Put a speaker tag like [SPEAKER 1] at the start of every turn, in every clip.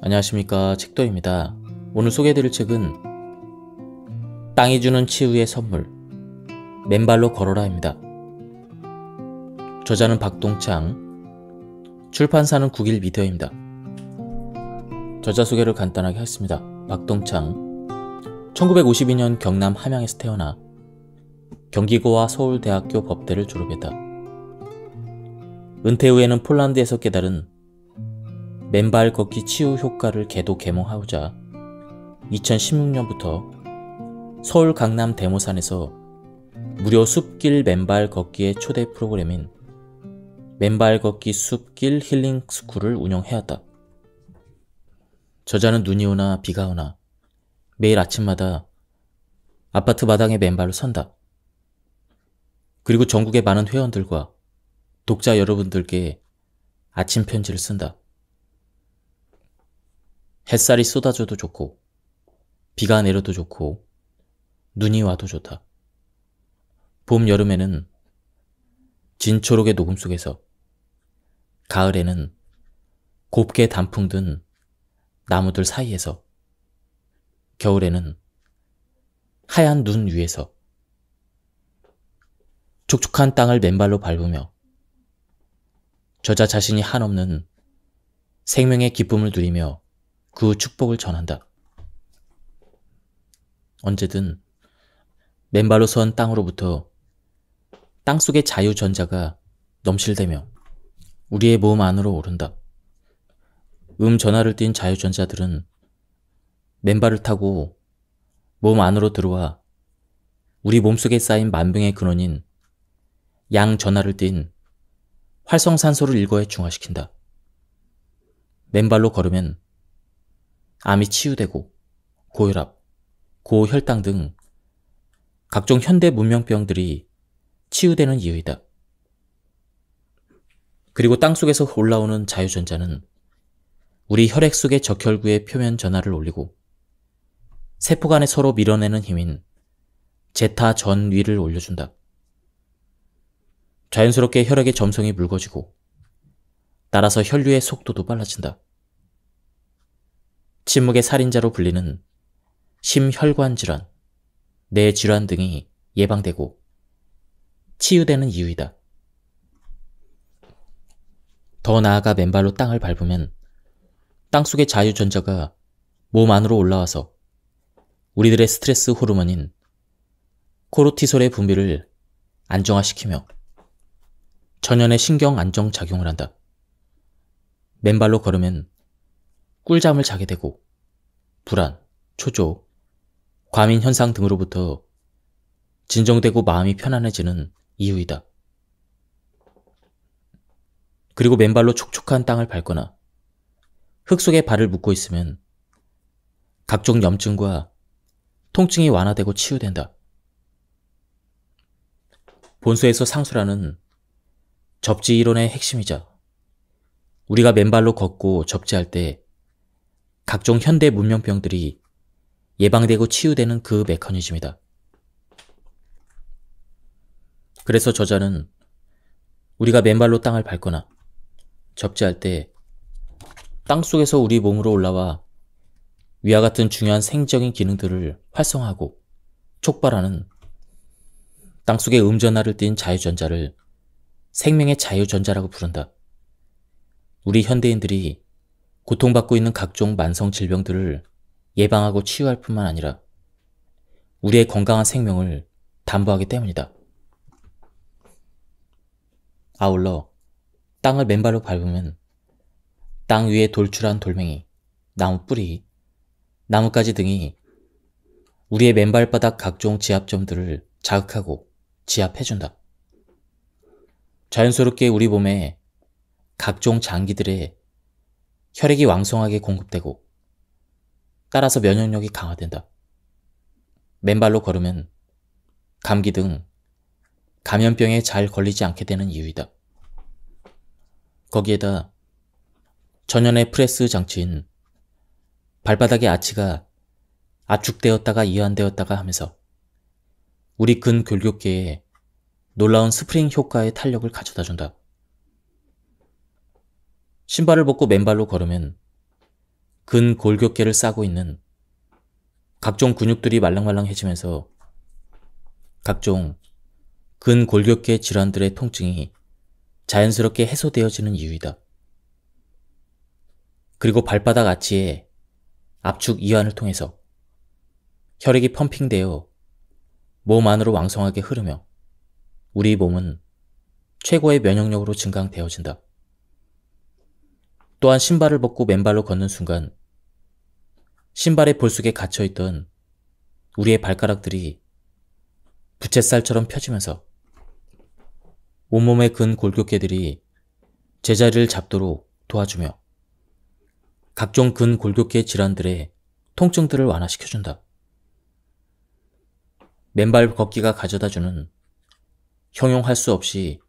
[SPEAKER 1] 안녕하십니까, 책도입니다. 오늘 소개해드릴 책은 땅이 주는 치유의 선물, 맨발로 걸어라입니다. 저자는 박동창, 출판사는 국일 미디어입니다. 저자 소개를 간단하게 하겠습니다. 박동창, 1952년 경남 함양에서 태어나 경기고와 서울대학교 법대를 졸업했다. 은퇴 후에는 폴란드에서 깨달은 맨발 걷기 치유 효과를 개몽하고자 2016년부터 서울 강남 대모산에서 무료 숲길 맨발 걷기의 초대 프로그램인 맨발 걷기 숲길 힐링 스쿨을 운영해왔다. 저자는 눈이 오나 비가 오나 매일 아침마다 아파트 마당에 맨발로 선다. 그리고 전국의 많은 회원들과 독자 여러분들께 아침 편지를 쓴다. 햇살이 쏟아져도 좋고 비가 내려도 좋고 눈이 와도 좋다. 봄, 여름에는 진초록의 녹음 속에서, 가을에는 곱게 단풍 든 나무들 사이에서, 겨울에는 하얀 눈 위에서 촉촉한 땅을 맨발로 밟으며 저자 자신이 한없는 생명의 기쁨을 누리며 그 축복을 전한다. 언제든 맨발로 선 땅으로부터 땅속의 자유전자가 넘실대며 우리의 몸 안으로 오른다. 전하를 띤 자유전자들은 맨발을 타고 몸 안으로 들어와 우리 몸속에 쌓인 만병의 근원인 양전하를 띤 활성산소를 일거에 중화시킨다. 맨발로 걸으면 암이 치유되고 고혈압, 고혈당 등 각종 현대 문명병들이 치유되는 이유이다. 그리고 땅속에서 올라오는 자유전자는 우리 혈액 속의 적혈구의 표면 전하를 올리고 세포 간에 서로 밀어내는 힘인 제타 전위를 올려준다. 자연스럽게 혈액의 점성이 묽어지고 따라서 혈류의 속도도 빨라진다. 침묵의 살인자로 불리는 심혈관 질환, 뇌 질환 등이 예방되고 치유되는 이유이다. 더 나아가 맨발로 땅을 밟으면 땅속의 자유전자가 몸 안으로 올라와서 우리들의 스트레스 호르몬인 코르티솔의 분비를 안정화시키며 전연의 신경 안정작용을 한다. 맨발로 걸으면 꿀잠을 자게 되고 불안, 초조, 과민 현상 등으로부터 진정되고 마음이 편안해지는 이유이다. 그리고 맨발로 촉촉한 땅을 밟거나 흙 속에 발을 묻고 있으면 각종 염증과 통증이 완화되고 치유된다. 본소에서 상수라는 접지 이론의 핵심이자 우리가 맨발로 걷고 접지할 때 각종 현대 문명병들이 예방되고 치유되는 그 메커니즘이다. 그래서 저자는 우리가 맨발로 땅을 밟거나 접지할 때 땅속에서 우리 몸으로 올라와 위와 같은 중요한 생적인 기능들을 활성화하고 촉발하는 땅속의 전하를 띤 자유전자를 생명의 자유전자라고 부른다. 우리 현대인들이 고통받고 있는 각종 만성 질병들을 예방하고 치유할 뿐만 아니라 우리의 건강한 생명을 담보하기 때문이다. 아울러 땅을 맨발로 밟으면 땅 위에 돌출한 돌멩이, 나무 뿌리, 나뭇가지 등이 우리의 맨발바닥 각종 지압점들을 자극하고 지압해준다. 자연스럽게 우리 몸에 각종 장기들의 혈액이 왕성하게 공급되고 따라서 면역력이 강화된다. 맨발로 걸으면 감기 등 감염병에 잘 걸리지 않게 되는 이유이다. 거기에다 전연의 프레스 장치인 발바닥의 아치가 압축되었다가 이완되었다가 하면서 우리 근골격계에 놀라운 스프링 효과의 탄력을 가져다준다. 신발을 벗고 맨발로 걸으면 근골격계를 싸고 있는 각종 근육들이 말랑말랑해지면서 각종 근골격계 질환들의 통증이 자연스럽게 해소되어지는 이유이다. 그리고 발바닥 아치의 압축 이완을 통해서 혈액이 펌핑되어 몸 안으로 왕성하게 흐르며 우리 몸은 최고의 면역력으로 증강되어진다. 또한 신발을 벗고 맨발로 걷는 순간 신발의 볼 속에 갇혀있던 우리의 발가락들이 부채살처럼 펴지면서 온몸의 근골격계들이 제자리를 잡도록 도와주며 각종 근골격계 질환들의 통증들을 완화시켜준다. 맨발 걷기가 가져다주는 형용할 수 없이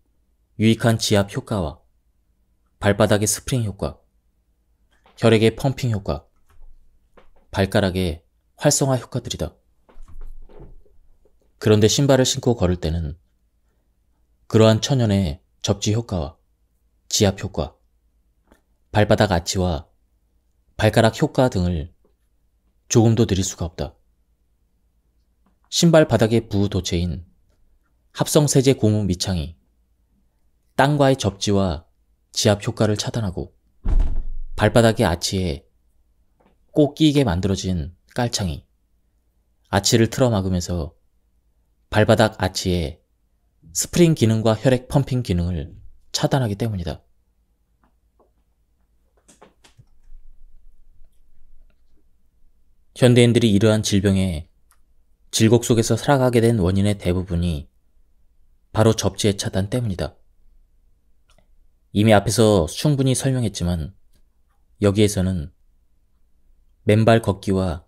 [SPEAKER 1] 유익한 지압 효과와 발바닥의 스프링 효과, 혈액의 펌핑 효과, 발가락의 활성화 효과들이다. 그런데 신발을 신고 걸을 때는 그러한 천연의 접지 효과와 지압 효과, 발바닥 아치와 발가락 효과 등을 조금도 느릴 수가 없다. 신발 바닥의 부도체인 합성세제 고무 밑창이 땅과의 접지와 지압 효과를 차단하고 발바닥의 아치에 꼭 끼게 만들어진 깔창이 아치를 틀어막으면서 발바닥 아치의 스프링 기능과 혈액 펌핑 기능을 차단하기 때문이다. 현대인들이 이러한 질병의 질곡 속에서 살아가게 된 원인의 대부분이 바로 접지의 차단 때문이다. 이미 앞에서 충분히 설명했지만 여기에서는 맨발 걷기와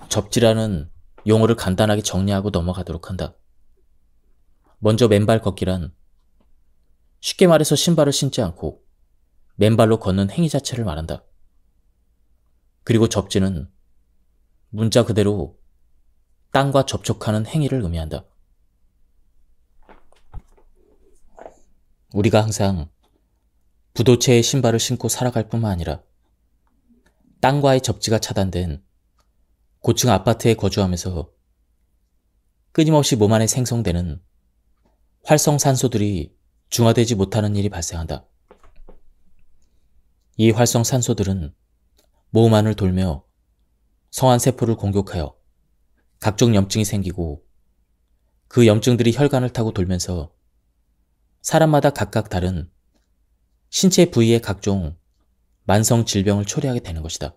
[SPEAKER 1] 접지라는 용어를 간단하게 정리하고 넘어가도록 한다. 먼저 맨발 걷기란 쉽게 말해서 신발을 신지 않고 맨발로 걷는 행위 자체를 말한다. 그리고 접지는 문자 그대로 땅과 접촉하는 행위를 의미한다. 우리가 항상 부도체의 신발을 신고 살아갈 뿐만 아니라 땅과의 접지가 차단된 고층 아파트에 거주하면서 끊임없이 몸 안에 생성되는 활성산소들이 중화되지 못하는 일이 발생한다. 이 활성산소들은 몸 안을 돌며 성안세포를 공격하여 각종 염증이 생기고 그 염증들이 혈관을 타고 돌면서 사람마다 각각 다른 신체 부위의 각종 만성 질병을 초래하게 되는 것이다.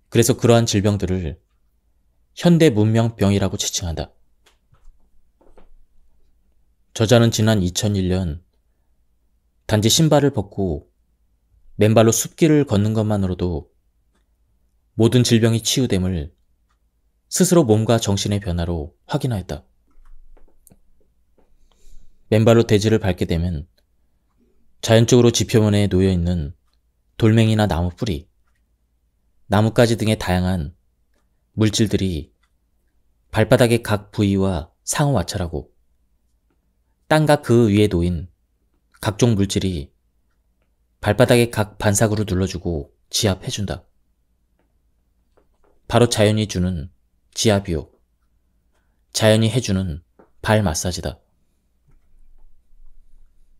[SPEAKER 1] 그래서 그러한 질병들을 현대 문명병이라고 지칭한다. 저자는 지난 2001년 단지 신발을 벗고 맨발로 숲길을 걷는 것만으로도 모든 질병이 치유됨을 스스로 몸과 정신의 변화로 확인하였다. 맨발로 대지를 밟게 되면 자연적으로 지표면에 놓여있는 돌멩이나 나무 뿌리, 나뭇가지 등의 다양한 물질들이 발바닥의 각 부위와 상호마찰하고 땅과 그 위에 놓인 각종 물질이 발바닥의 각 반삭으로 눌러주고 지압해준다. 바로 자연이 주는 지압이요, 자연이 해주는 발 마사지다.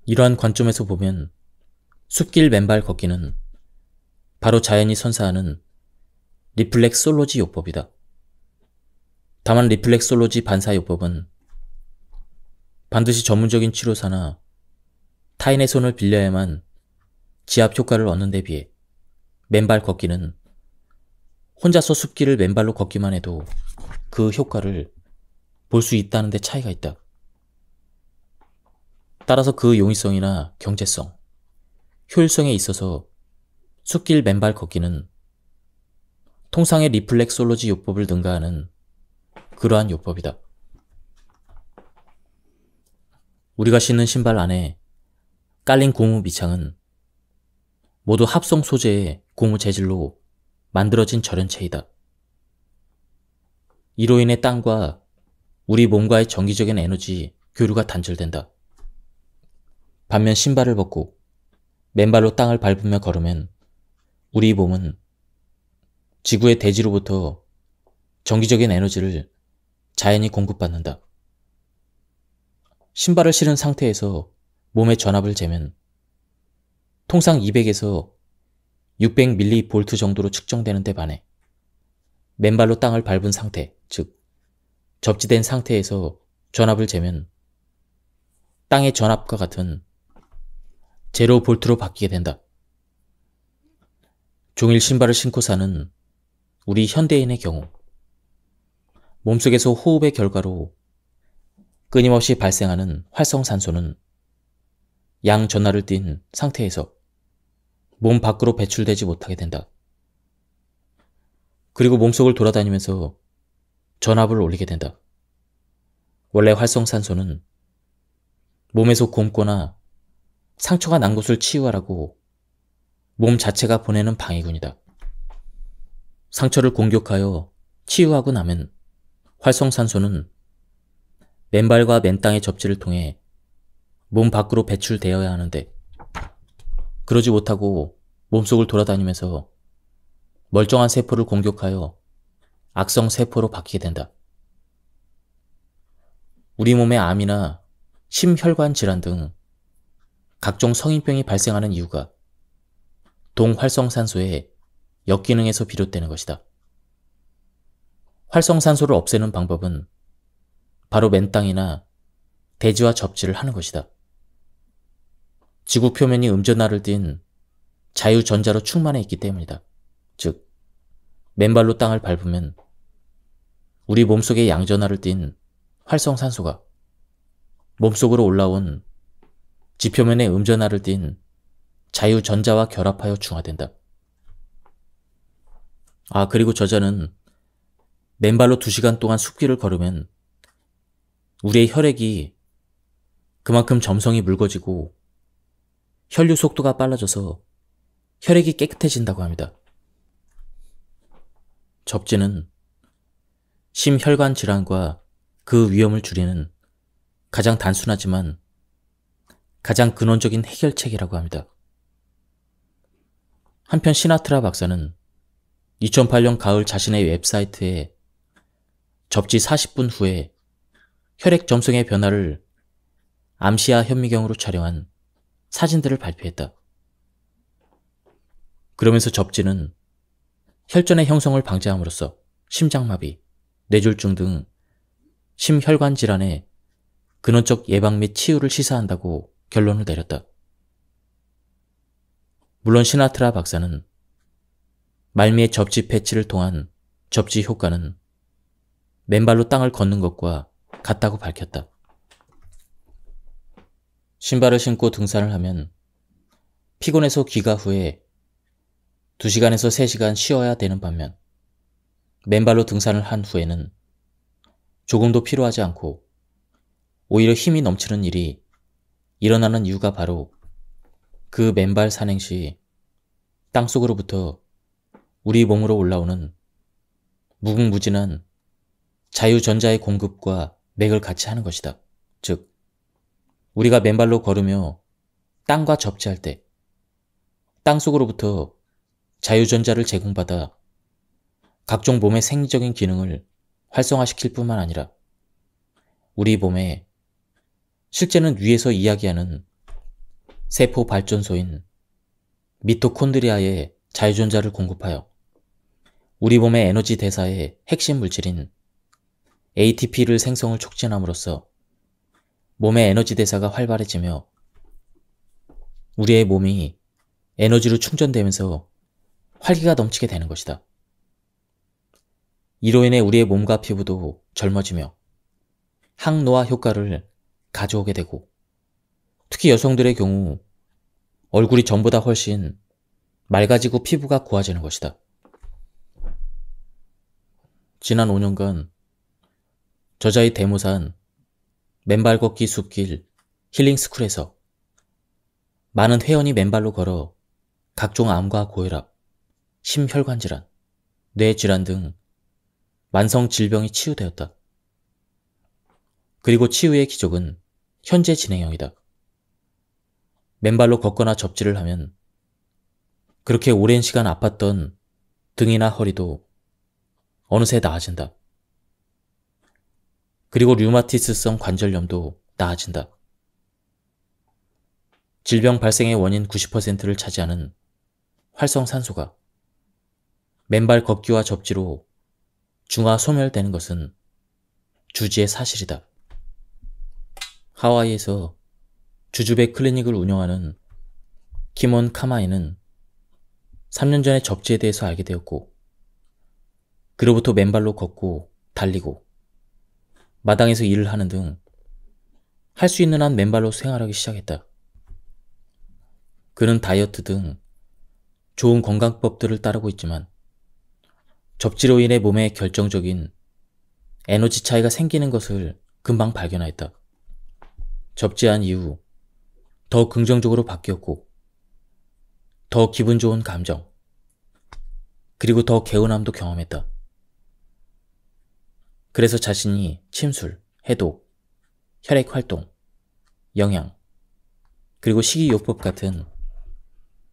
[SPEAKER 1] 이러한 관점에서 보면 숲길 맨발 걷기는 바로 자연이 선사하는 리플렉솔로지 요법이다. 다만 리플렉솔로지 반사 요법은 반드시 전문적인 치료사나 타인의 손을 빌려야만 지압 효과를 얻는 데 비해 맨발 걷기는 혼자서 숲길을 맨발로 걷기만 해도 그 효과를 볼 수 있다는 데 차이가 있다. 따라서 그 용이성이나 경제성, 효율성에 있어서 숲길 맨발 걷기는 통상의 리플렉솔로지 요법을 능가하는 그러한 요법이다. 우리가 신는 신발 안에 깔린 고무 밑창은 모두 합성 소재의 고무 재질로 만들어진 절연체이다. 이로 인해 땅과 우리 몸과의 정기적인 에너지 교류가 단절된다. 반면 신발을 벗고 맨발로 땅을 밟으며 걸으면 우리 몸은 지구의 대지로부터 정기적인 에너지를 자연히 공급받는다. 신발을 신은 상태에서 몸의 전압을 재면 통상 200에서 600mV 정도로 측정되는 데 반해 맨발로 땅을 밟은 상태, 즉 접지된 상태에서 전압을 재면 땅의 전압과 같은 0V로 바뀌게 된다. 종일 신발을 신고 사는 우리 현대인의 경우 몸속에서 호흡의 결과로 끊임없이 발생하는 활성산소는 양전하를 띈 상태에서 몸 밖으로 배출되지 못하게 된다. 그리고 몸속을 돌아다니면서 전압을 올리게 된다. 원래 활성산소는 몸에서 곪거나 상처가 난 곳을 치유하라고 몸 자체가 보내는 방해군이다. 상처를 공격하여 치유하고 나면 활성산소는 맨발과 맨땅의 접지를 통해 몸 밖으로 배출되어야 하는데 그러지 못하고 몸속을 돌아다니면서 멀쩡한 세포를 공격하여 악성 세포로 바뀌게 된다. 우리 몸의 암이나 심혈관 질환 등 각종 성인병이 발생하는 이유가 동활성산소의 역기능에서 비롯되는 것이다. 활성산소를 없애는 방법은 바로 맨땅이나 대지와 접지를 하는 것이다. 지구 표면이 음전하를 띤 자유전자로 충만해 있기 때문이다. 즉, 맨발로 땅을 밟으면 우리 몸속의 양전하를 띤 활성산소가 몸속으로 올라온 지표면의 음전하를 띤 자유전자와 결합하여 중화된다. 그리고 저자는 맨발로 2시간 동안 숲길을 걸으면 우리의 혈액이 그만큼 점성이 묽어지고 혈류 속도가 빨라져서 혈액이 깨끗해진다고 합니다. 접지는 심혈관 질환과 그 위험을 줄이는 가장 단순하지만 가장 근원적인 해결책이라고 합니다. 한편 시나트라 박사는 2008년 가을 자신의 웹사이트에 접지 40분 후에 혈액 점성의 변화를 암시야 현미경으로 촬영한 사진들을 발표했다. 그러면서 접지는 혈전의 형성을 방지함으로써 심장마비, 뇌졸중 등 심혈관 질환의 근원적 예방 및 치유를 시사한다고 결론을 내렸다. 물론 시나트라 박사는 말미의 접지 패치를 통한 접지 효과는 맨발로 땅을 걷는 것과 같다고 밝혔다. 신발을 신고 등산을 하면 피곤해서 귀가 후에 2시간에서 3시간 쉬어야 되는 반면 맨발로 등산을 한 후에는 조금도 피로하지 않고 오히려 힘이 넘치는 일이 일어나는 이유가 바로 그 맨발 산행 시 땅속으로부터 우리 몸으로 올라오는 무궁무진한 자유전자의 공급과 맥을 같이 하는 것이다. 즉, 우리가 맨발로 걸으며 땅과 접지할 때 땅속으로부터 자유전자를 제공받아 각종 몸의 생리적인 기능을 활성화시킬 뿐만 아니라 우리 몸에 실제는 위에서 이야기하는 세포 발전소인 미토콘드리아에 자유전자를 공급하여 우리 몸의 에너지 대사의 핵심 물질인 ATP를 생성을 촉진함으로써 몸의 에너지 대사가 활발해지며 우리의 몸이 에너지로 충전되면서 활기가 넘치게 되는 것이다. 이로 인해 우리의 몸과 피부도 젊어지며 항노화 효과를 가져오게 되고 특히 여성들의 경우 얼굴이 전보다 훨씬 맑아지고 피부가 고와지는 것이다. 지난 5년간 저자의 데모산 맨발 걷기 숲길 힐링스쿨에서 많은 회원이 맨발로 걸어 각종 암과 고혈압, 심혈관 질환, 뇌 질환 등 만성 질병이 치유되었다. 그리고 치유의 기적은 현재 진행형이다. 맨발로 걷거나 접지를 하면 그렇게 오랜 시간 아팠던 등이나 허리도 어느새 나아진다. 그리고 류마티스성 관절염도 나아진다. 질병 발생의 원인 90%를 차지하는 활성산소가 맨발 걷기와 접지로 중화 소멸되는 것은 주지의 사실이다. 하와이에서 주주배 클리닉을 운영하는 키몬 카마이는 3년 전에 접지에 대해서 알게 되었고, 그로부터 맨발로 걷고 달리고 마당에서 일을 하는 등 할 수 있는 한 맨발로 생활하기 시작했다. 그는 다이어트 등 좋은 건강법들을 따르고 있지만 접지로 인해 몸에 결정적인 에너지 차이가 생기는 것을 금방 발견하였다. 접지한 이후 더 긍정적으로 바뀌었고, 더 기분 좋은 감정, 그리고 더 개운함도 경험했다. 그래서 자신이 침술, 해독, 혈액활동, 영양, 그리고 식이요법 같은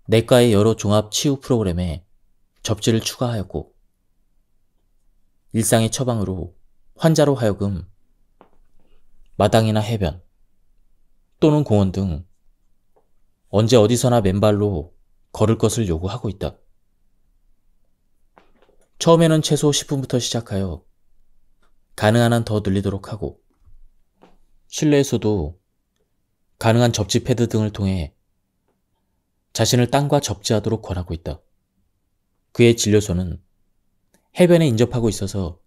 [SPEAKER 1] 내과의 여러 종합 치유 프로그램에 접지를 추가하였고, 일상의 처방으로 환자로 하여금 마당이나 해변 또는 공원 등 언제 어디서나 맨발로 걸을 것을 요구하고 있다. 처음에는 최소 10분부터 시작하여 가능한 한 더 늘리도록 하고, 실내에서도 가능한 접지 패드 등을 통해 자신을 땅과 접지하도록 권하고 있다. 그의 진료소는 해변에 인접하고 있어서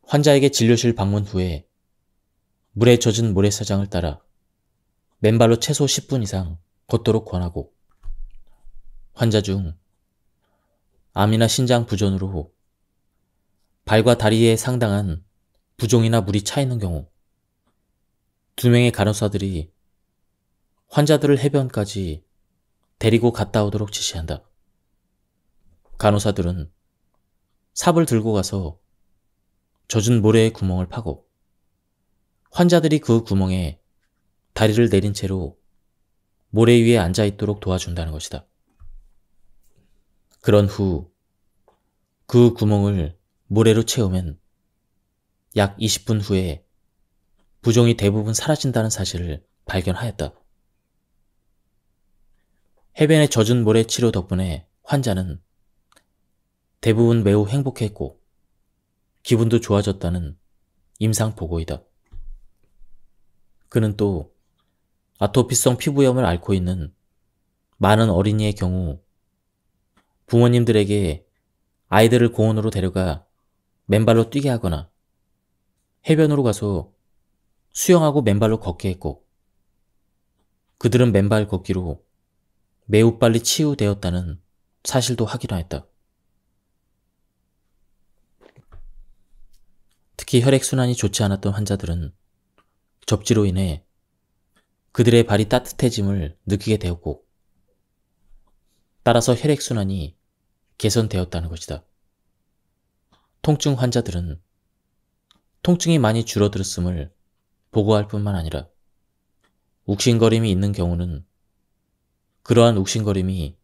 [SPEAKER 1] 환자에게 진료실 방문 후에 물에 젖은 모래사장을 따라 맨발로 최소 10분 이상 걷도록 권하고, 환자 중 암이나 신장 부전으로 발과 다리에 상당한 부종이나 물이 차 있는 경우 2명의 간호사들이 환자들을 해변까지 데리고 갔다 오도록 지시한다. 간호사들은 삽을 들고 가서 젖은 모래의 구멍을 파고 환자들이 그 구멍에 다리를 내린 채로 모래 위에 앉아있도록 도와준다는 것이다. 그런 후 그 구멍을 모래로 채우면 약 20분 후에 부종이 대부분 사라진다는 사실을 발견하였다. 해변의 젖은 모래 치료 덕분에 환자는 대부분 매우 행복했고 기분도 좋아졌다는 임상 보고이다. 그는 또 아토피성 피부염을 앓고 있는 많은 어린이의 경우 부모님들에게 아이들을 공원으로 데려가 맨발로 뛰게 하거나 해변으로 가서 수영하고 맨발로 걷게 했고, 그들은 맨발 걷기로 매우 빨리 치유되었다는 사실도 확인하였다. 특히 혈액순환이 좋지 않았던 환자들은 접지로 인해 그들의 발이 따뜻해짐을 느끼게 되었고, 따라서 혈액순환이 개선되었다는 것이다. 통증 환자들은 통증이 많이 줄어들었음을 보고할 뿐만 아니라 욱신거림이 있는 경우는 그러한 욱신거림이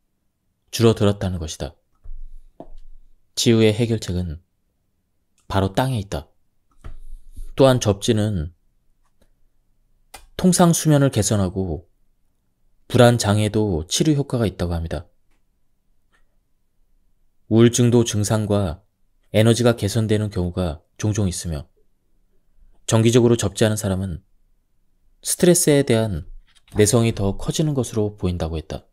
[SPEAKER 1] 줄어들었다는 것이다. 치유의 해결책은 바로 땅에 있다. 또한 접지는 통상 수면을 개선하고 불안 장애도 치료 효과가 있다고 합니다. 우울증도 증상과 에너지가 개선되는 경우가 종종 있으며, 정기적으로 접지하는 사람은 스트레스에 대한 내성이 더 커지는 것으로 보인다고 했다.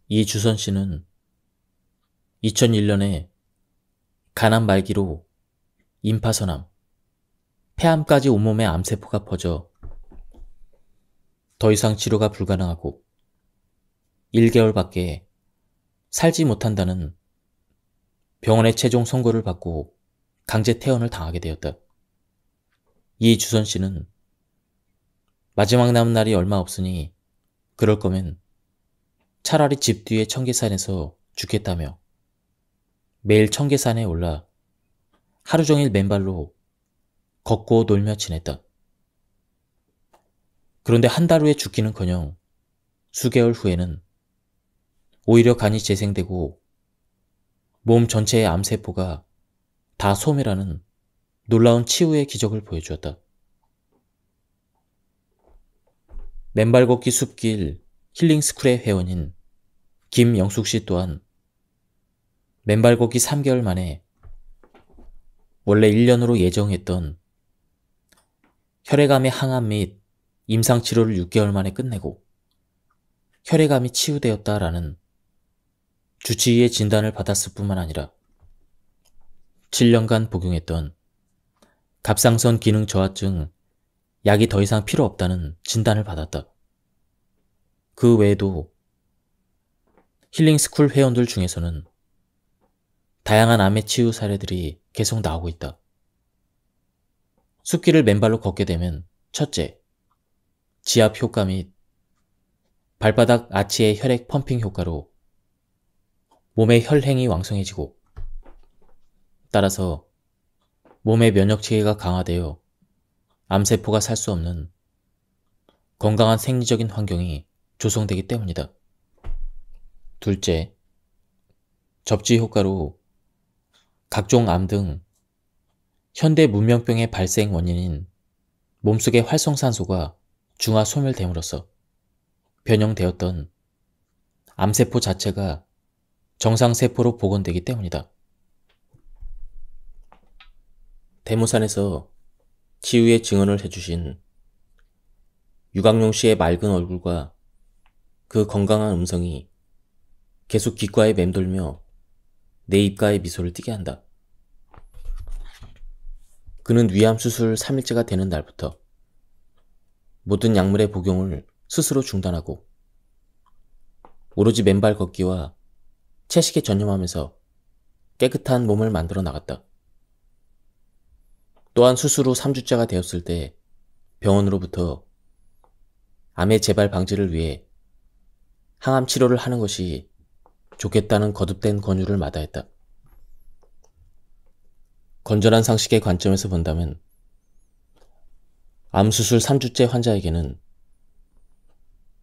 [SPEAKER 1] 이 주선 씨는 2001년에 간암 말기로 임파선암, 폐암까지 온몸에 암세포가 퍼져 더 이상 치료가 불가능하고 1개월밖에 살지 못한다는 병원의 최종 선고를 받고 강제 퇴원을 당하게 되었다. 이 주선 씨는 마지막 남은 날이 얼마 없으니 그럴 거면 차라리 집 뒤의 청계산에서 죽겠다며 매일 청계산에 올라 하루 종일 맨발로 걷고 놀며 지냈다. 그런데 한 달 후에 죽기는커녕 수개월 후에는 오히려 간이 재생되고 몸 전체의 암세포가 다 소멸하는 놀라운 치유의 기적을 보여주었다. 맨발 걷기 숲길 힐링스쿨의 회원인 김영숙 씨 또한 맨발 걷기 3개월 만에 원래 1년으로 예정했던 혈액암의 항암 및 임상치료를 6개월 만에 끝내고 혈액암이 치유되었다라는 주치의의 진단을 받았을 뿐만 아니라 7년간 복용했던 갑상선 기능 저하증 약이 더 이상 필요 없다는 진단을 받았다. 그 외에도 힐링스쿨 회원들 중에서는 다양한 암의 치유 사례들이 계속 나오고 있다. 숲길을 맨발로 걷게 되면 첫째, 지압 효과 및 발바닥 아치의 혈액 펌핑 효과로 몸의 혈행이 왕성해지고 따라서 몸의 면역체계가 강화되어 암세포가 살 수 없는 건강한 생리적인 환경이 조성되기 때문이다. 둘째, 접지 효과로 각종 암 등 현대 문명병의 발생 원인인 몸속의 활성산소가 중화 소멸됨으로써 변형되었던 암세포 자체가 정상세포로 복원되기 때문이다. 대모산에서 치유의 증언을 해주신 유강용 씨의 맑은 얼굴과 그 건강한 음성이 계속 귓가에 맴돌며 내 입가에 미소를 띠게 한다. 그는 위암 수술 3일째가 되는 날부터 모든 약물의 복용을 스스로 중단하고 오로지 맨발 걷기와 채식에 전념하면서 깨끗한 몸을 만들어 나갔다. 또한 수술 후 3주째가 되었을 때 병원으로부터 암의 재발 방지를 위해 항암 치료를 하는 것이 좋겠다는 거듭된 권유를 마다했다. 건전한 상식의 관점에서 본다면 암 수술 3주째 환자에게는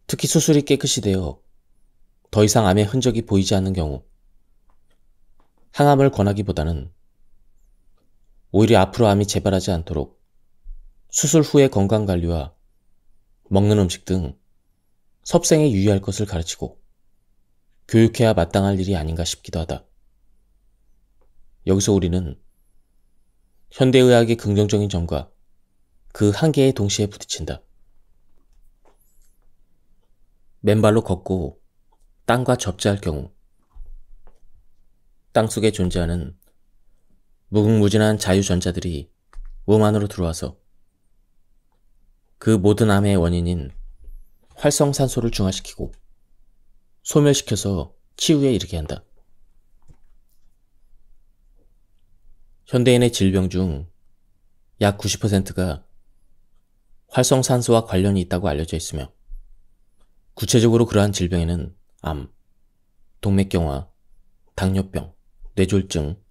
[SPEAKER 1] 특히 수술이 깨끗이 되어 더 이상 암의 흔적이 보이지 않는 경우 항암을 권하기보다는 오히려 앞으로 암이 재발하지 않도록 수술 후의 건강관리와 먹는 음식 등 섭생에 유의할 것을 가르치고 교육해야 마땅할 일이 아닌가 싶기도 하다. 여기서 우리는 현대의학의 긍정적인 점과 그 한계에 동시에 부딪힌다. 맨발로 걷고 땅과 접지할 경우 땅속에 존재하는 무궁무진한 자유전자들이 몸 안으로 들어와서 그 모든 암의 원인인 활성산소를 중화시키고 소멸시켜서 치유에 이르게 한다. 현대인의 질병 중 약 90%가 활성산소와 관련이 있다고 알려져 있으며 구체적으로 그러한 질병에는 암, 동맥경화, 당뇨병, 뇌졸중,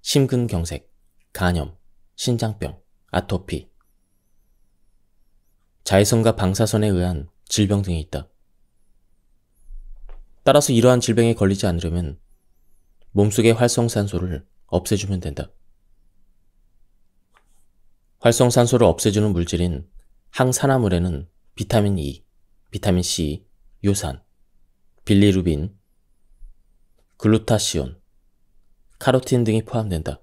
[SPEAKER 1] 심근경색, 간염, 신장병, 아토피, 자외선과 방사선에 의한 질병 등이 있다. 따라서 이러한 질병에 걸리지 않으려면 몸속의 활성산소를 없애주면 된다. 활성산소를 없애주는 물질인 항산화물에는 비타민 E, 비타민 C, 요산, 빌리루빈, 글루타시온, 카로틴 등이 포함된다.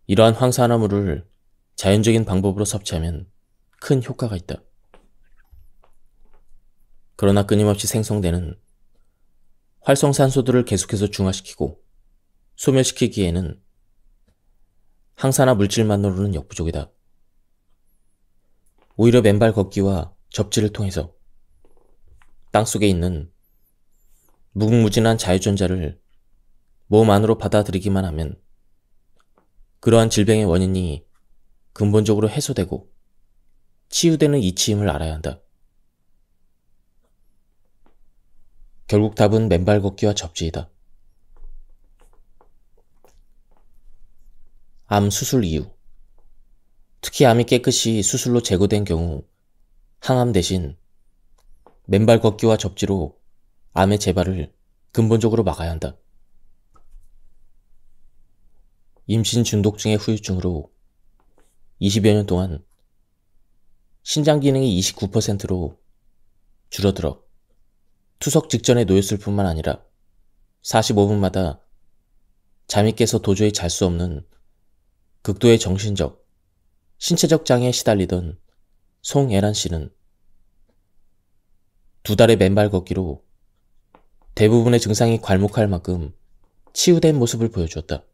[SPEAKER 1] 이러한 항산화물을 자연적인 방법으로 섭취하면 큰 효과가 있다. 그러나 끊임없이 생성되는 활성산소들을 계속해서 중화시키고 소멸시키기에는 항산화 물질만으로는 역부족이다. 오히려 맨발 걷기와 접지를 통해서 땅속에 있는 무궁무진한 자유전자를 몸 안으로 받아들이기만 하면 그러한 질병의 원인이 근본적으로 해소되고 치유되는 이치임을 알아야 한다. 결국 답은 맨발 걷기와 접지이다. 암 수술 이후, 특히 암이 깨끗이 수술로 제거된 경우 항암 대신 맨발 걷기와 접지로 암의 재발을 근본적으로 막아야 한다. 임신 중독증의 후유증으로 20여 년 동안 신장 기능이 29%로 줄어들어 투석 직전에 놓였을 뿐만 아니라 45분마다 잠이 깨서 도저히 잘 수 없는 극도의 정신적, 신체적 장애에 시달리던 송애란 씨는 2달의 맨발 걷기로 대부분의 증상이 괄목할 만큼 치유된 모습을 보여주었다.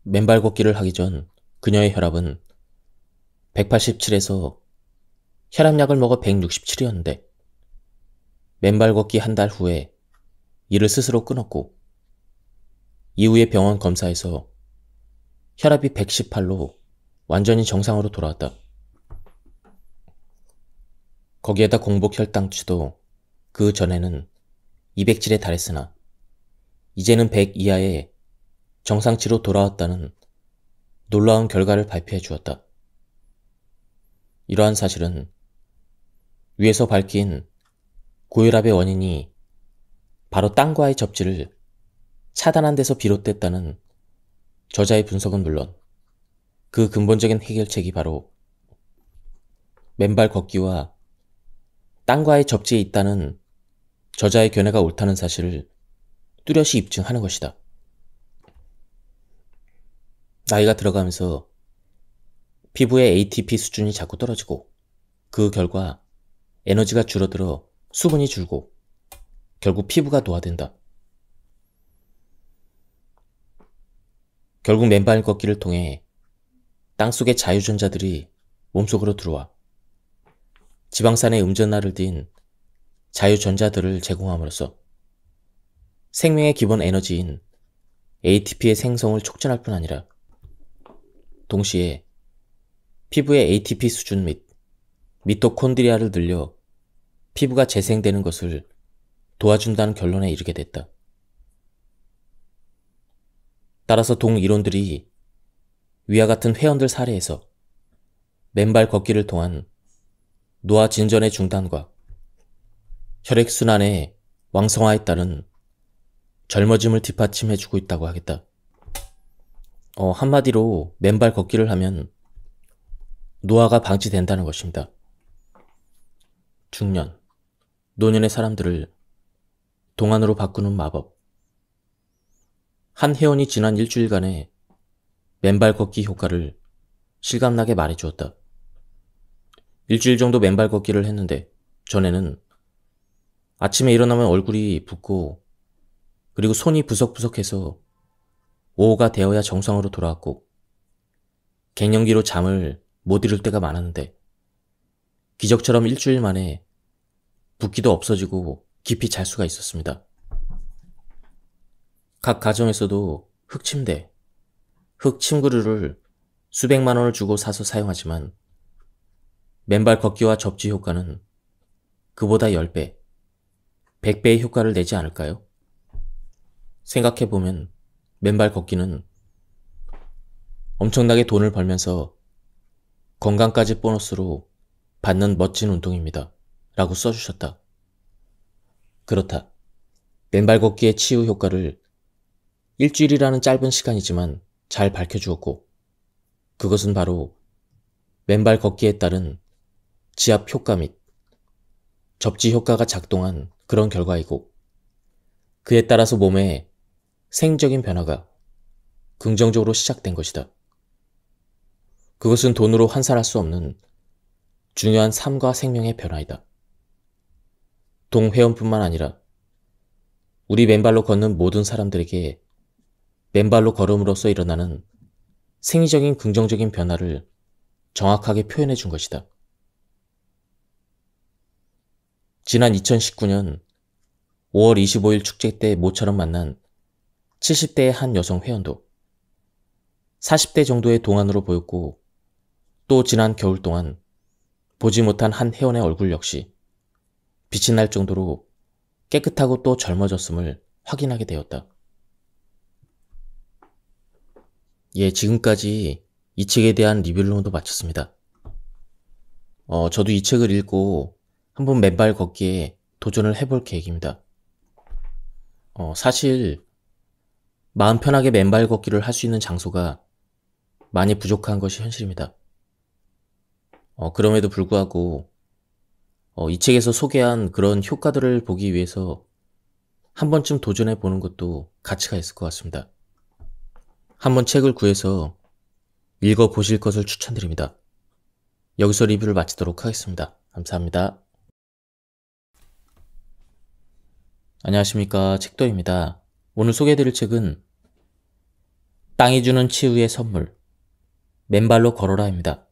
[SPEAKER 1] 맨발 걷기를 하기 전 그녀의 혈압은 187에서 혈압약을 먹어 167이었는데 맨발 걷기 한 달 후에 이를 스스로 끊었고 이후에 병원 검사에서 혈압이 118로 완전히 정상으로 돌아왔다. 거기에다 공복 혈당치도 그 전에는 207에 달했으나 이제는 100 이하의 정상치로 돌아왔다는 놀라운 결과를 발표해 주었다. 이러한 사실은 위에서 밝힌 고혈압의 원인이 바로 땀과의 접지를 차단한 데서 비롯됐다는 저자의 분석은 물론 그 근본적인 해결책이 바로 맨발 걷기와 땀과의 접지에 있다는 저자의 견해가 옳다는 사실을 뚜렷이 입증하는 것이다. 나이가 들어가면서 피부의 ATP 수준이 자꾸 떨어지고 그 결과 에너지가 줄어들어 수분이 줄고 결국 피부가 노화된다. 결국 맨발 걷기를 통해 땅속의 자유전자들이 몸속으로 들어와 지방산의 음전하를 띤 자유전자들을 제공함으로써 생명의 기본 에너지인 ATP의 생성을 촉진할 뿐 아니라 동시에 피부의 ATP 수준 및 미토콘드리아를 늘려 피부가 재생되는 것을 도와준다는 결론에 이르게 됐다. 따라서 동이론들이 위와 같은 회원들 사례에서 맨발 걷기를 통한 노화 진전의 중단과 혈액순환의 왕성화에 따른 젊어짐을 뒷받침해주고 있다고 하겠다. 한마디로 맨발 걷기를 하면 노화가 방지된다는 것입니다. 중년, 노년의 사람들을 동안으로 바꾸는 마법. 한 회원이 지난 일주일간의 맨발 걷기 효과를 실감나게 말해주었다. 일주일 정도 맨발 걷기를 했는데 전에는 아침에 일어나면 얼굴이 붓고 그리고 손이 부석부석해서 오후가 되어야 정상으로 돌아왔고 갱년기로 잠을 못 이룰 때가 많았는데 기적처럼 일주일 만에 붓기도 없어지고 깊이 잘 수가 있었습니다. 각 가정에서도 흙침대, 흙침구류를 수백만 원을 주고 사서 사용하지만 맨발 걷기와 접지 효과는 그보다 10배, 100배의 효과를 내지 않을까요? 생각해보면 맨발 걷기는 엄청나게 돈을 벌면서 건강까지 보너스로 받는 멋진 운동입니다. 라고 써주셨다. 그렇다. 맨발 걷기의 치유 효과를 일주일이라는 짧은 시간이지만 잘 밝혀주었고 그것은 바로 맨발 걷기에 따른 지압 효과 및 접지 효과가 작동한 그런 결과이고 그에 따라서 몸에 생리적인 변화가 긍정적으로 시작된 것이다. 그것은 돈으로 환산할 수 없는 중요한 삶과 생명의 변화이다. 동회원뿐만 아니라 우리 맨발로 걷는 모든 사람들에게 맨발로 걸음으로써 일어나는 생리적인 긍정적인 변화를 정확하게 표현해 준 것이다. 지난 2019년 5월 25일 축제 때 모처럼 만난 70대의 한 여성 회원도 40대 정도의 동안으로 보였고 또 지난 겨울 동안 보지 못한 한 회원의 얼굴 역시 빛이 날 정도로 깨끗하고 또 젊어졌음을 확인하게 되었다. 지금까지 이 책에 대한 리뷰를 모두 마쳤습니다. 저도 이 책을 읽고 한번 맨발 걷기에 도전을 해볼 계획입니다. 사실 마음 편하게 맨발 걷기를 할 수 있는 장소가 많이 부족한 것이 현실입니다. 그럼에도 불구하고 이 책에서 소개한 그런 효과들을 보기 위해서 한 번쯤 도전해 보는 것도 가치가 있을 것 같습니다. 한번 책을 구해서 읽어 보실 것을 추천드립니다. 여기서 리뷰를 마치도록 하겠습니다. 감사합니다. 안녕하십니까, 책도입니다. 오늘 소개해드릴 책은 땅이 주는 치유의 선물, 맨발로 걸어라입니다.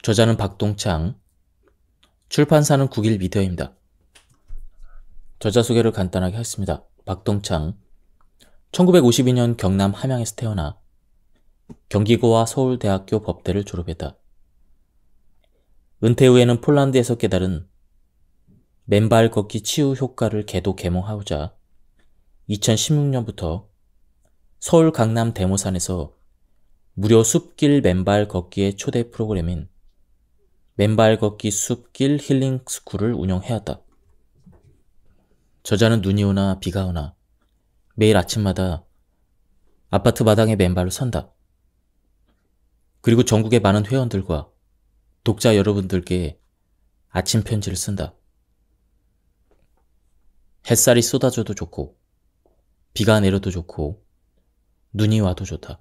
[SPEAKER 1] 저자는 박동창, 출판사는 국일 미디어입니다. 저자 소개를 간단하게 하겠습니다. 박동창, 1952년 경남 함양에서 태어나 경기고와 서울대학교 법대를 졸업했다. 은퇴 후에는 폴란드에서 깨달은 맨발 걷기 치유 효과를 개몽하고자 2016년부터 서울 강남 대모산에서 무료 숲길 맨발 걷기의 초대 프로그램인 맨발 걷기 숲길 힐링 스쿨을 운영해왔다. 저자는 눈이 오나 비가 오나 매일 아침마다 아파트 마당에 맨발로 선다. 그리고 전국의 많은 회원들과 독자 여러분들께 아침 편지를 쓴다. 햇살이 쏟아져도 좋고 비가 내려도 좋고 눈이 와도 좋다.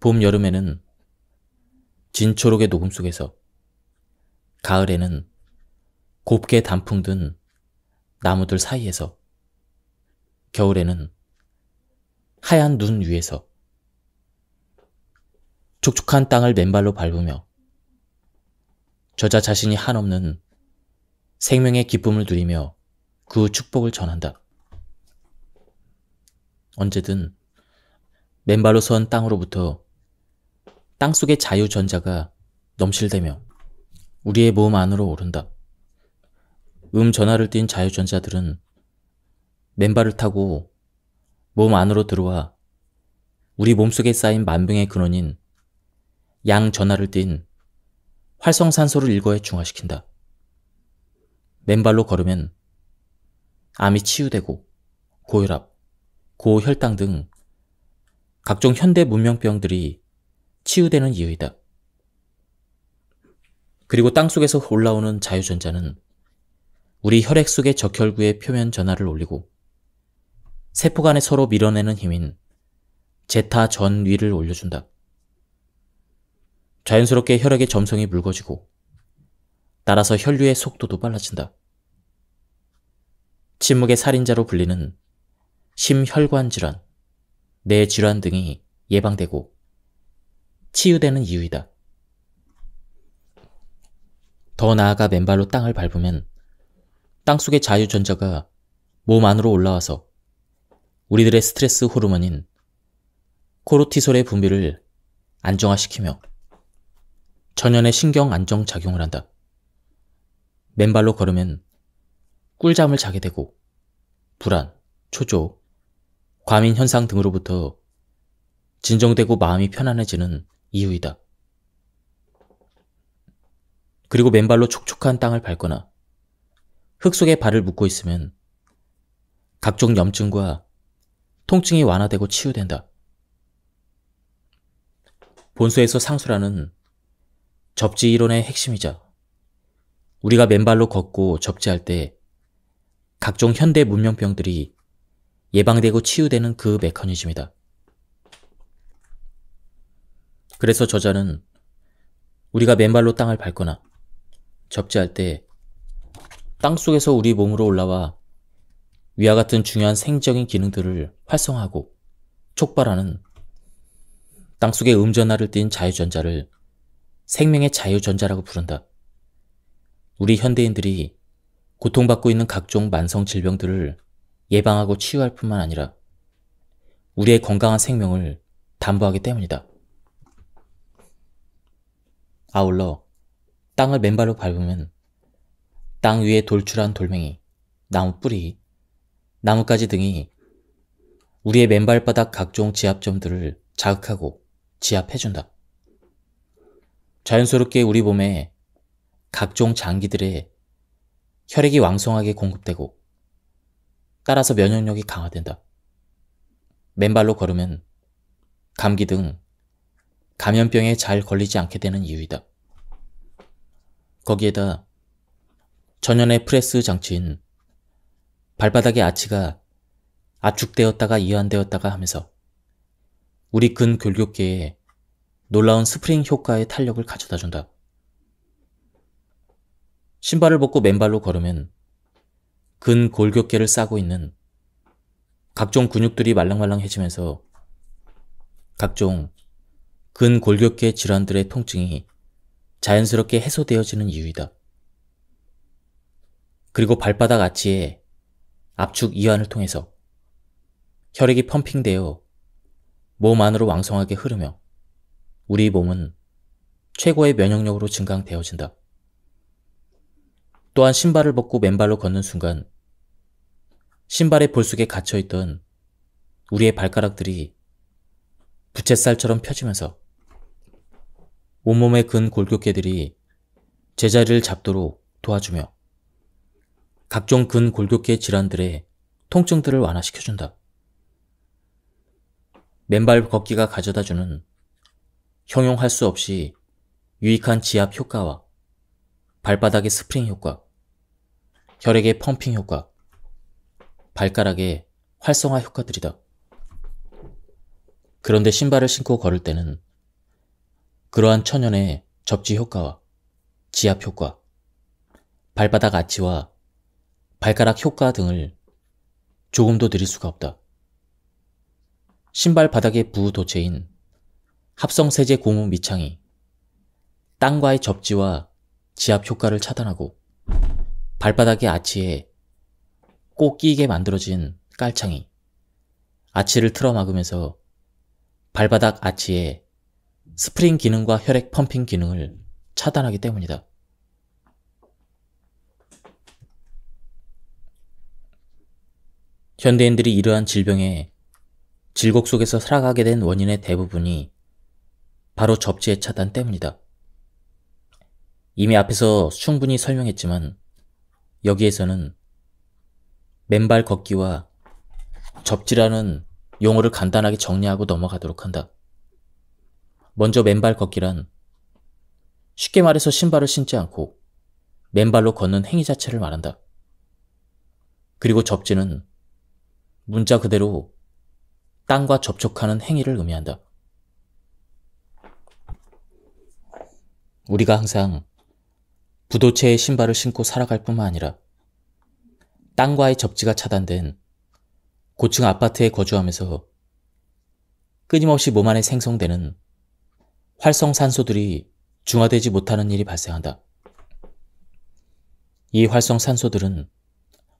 [SPEAKER 1] 봄, 여름에는 진초록의 녹음 속에서, 가을에는 곱게 단풍 든 나무들 사이에서, 겨울에는 하얀 눈 위에서 촉촉한 땅을 맨발로 밟으며 저자 자신이 한없는 생명의 기쁨을 누리며 그 축복을 전한다. 언제든 맨발로 선 땅으로부터 땅속의 자유전자가 넘실대며 우리의 몸 안으로 오른다. 전하를 띤 자유전자들은 맨발을 타고 몸 안으로 들어와 우리 몸속에 쌓인 만병의 근원인 양전하를 띤 활성산소를 일거에 중화시킨다. 맨발로 걸으면 암이 치유되고 고혈압, 고혈당 등 각종 현대 문명병들이 치유되는 이유이다. 그리고 땅속에서 올라오는 자유전자는 우리 혈액 속의 적혈구의 표면 전하를 올리고 세포 간에 서로 밀어내는 힘인 제타 전위를 올려준다. 자연스럽게 혈액의 점성이 묽어지고 따라서 혈류의 속도도 빨라진다. 침묵의 살인자로 불리는 심혈관 질환, 뇌 질환 등이 예방되고 치유되는 이유이다. 더 나아가 맨발로 땅을 밟으면 땅속의 자유전자가 몸 안으로 올라와서 우리들의 스트레스 호르몬인 코르티솔의 분비를 안정화시키며 전연의 신경 안정작용을 한다. 맨발로 걸으면 꿀잠을 자게 되고 불안, 초조, 과민 현상 등으로부터 진정되고 마음이 편안해지는 이유이다. 그리고 맨발로 촉촉한 땅을 밟거나 흙 속에 발을 묻고 있으면 각종 염증과 통증이 완화되고 치유된다. 본소에서 상수라는 접지 이론의 핵심이자 우리가 맨발로 걷고 접지할 때 각종 현대 문명병들이 예방되고 치유되는 그 메커니즘이다. 그래서 저자는 우리가 맨발로 땅을 밟거나 접지할 때 땅속에서 우리 몸으로 올라와 위와 같은 중요한 생적인 기능들을 활성화하고 촉발하는 땅속의 전하를 띤 자유전자를 생명의 자유전자라고 부른다. 우리 현대인들이 고통받고 있는 각종 만성 질병들을 예방하고 치유할 뿐만 아니라 우리의 건강한 생명을 담보하기 때문이다. 아울러 땅을 맨발로 밟으면 땅 위에 돌출한 돌멩이, 나무 뿌리, 나뭇가지 등이 우리의 맨발바닥 각종 지압점들을 자극하고 지압해준다. 자연스럽게 우리 몸에 각종 장기들의 혈액이 왕성하게 공급되고 따라서 면역력이 강화된다. 맨발로 걸으면 감기 등 감염병에 잘 걸리지 않게 되는 이유이다. 거기에다 전연의 프레스 장치인 발바닥의 아치가 압축되었다가 이완되었다가 하면서 우리 근골격계에 놀라운 스프링 효과의 탄력을 가져다준다. 신발을 벗고 맨발로 걸으면 근골격계를 싸고 있는 각종 근육들이 말랑말랑해지면서 각종 근골격계 질환들의 통증이 자연스럽게 해소되어지는 이유이다. 그리고 발바닥 아치의 압축 이완을 통해서 혈액이 펌핑되어 몸 안으로 왕성하게 흐르며 우리 몸은 최고의 면역력으로 증강되어진다. 또한 신발을 벗고 맨발로 걷는 순간 신발의 볼 속에 갇혀있던 우리의 발가락들이 부채살처럼 펴지면서 온몸의 근골격계들이 제자리를 잡도록 도와주며 각종 근골격계 질환들의 통증들을 완화시켜준다. 맨발 걷기가 가져다주는 형용할 수 없이 유익한 지압 효과와 발바닥의 스프링 효과, 혈액의 펌핑 효과, 발가락의 활성화 효과들이다. 그런데 신발을 신고 걸을 때는 그러한 천연의 접지 효과와 지압 효과, 발바닥 아치와 발가락 효과 등을 조금도 느릴 수가 없다. 신발 바닥의 부도체인 합성세제 고무 밑창이 땅과의 접지와 지압 효과를 차단하고 발바닥의 아치에 꼭 끼게 만들어진 깔창이 아치를 틀어막으면서 발바닥 아치의 스프링 기능과 혈액 펌핑 기능을 차단하기 때문이다. 현대인들이 이러한 질병의 질곡 속에서 살아가게 된 원인의 대부분이 바로 접지의 차단 때문이다. 이미 앞에서 충분히 설명했지만 여기에서는 맨발 걷기와 접지라는 용어를 간단하게 정리하고 넘어가도록 한다. 먼저 맨발 걷기란 쉽게 말해서 신발을 신지 않고 맨발로 걷는 행위 자체를 말한다. 그리고 접지는 문자 그대로 땅과 접촉하는 행위를 의미한다. 우리가 항상 부도체의 신발을 신고 살아갈 뿐만 아니라 땅과의 접지가 차단된 고층 아파트에 거주하면서 끊임없이 몸 안에 생성되는 활성산소들이 중화되지 못하는 일이 발생한다. 이 활성산소들은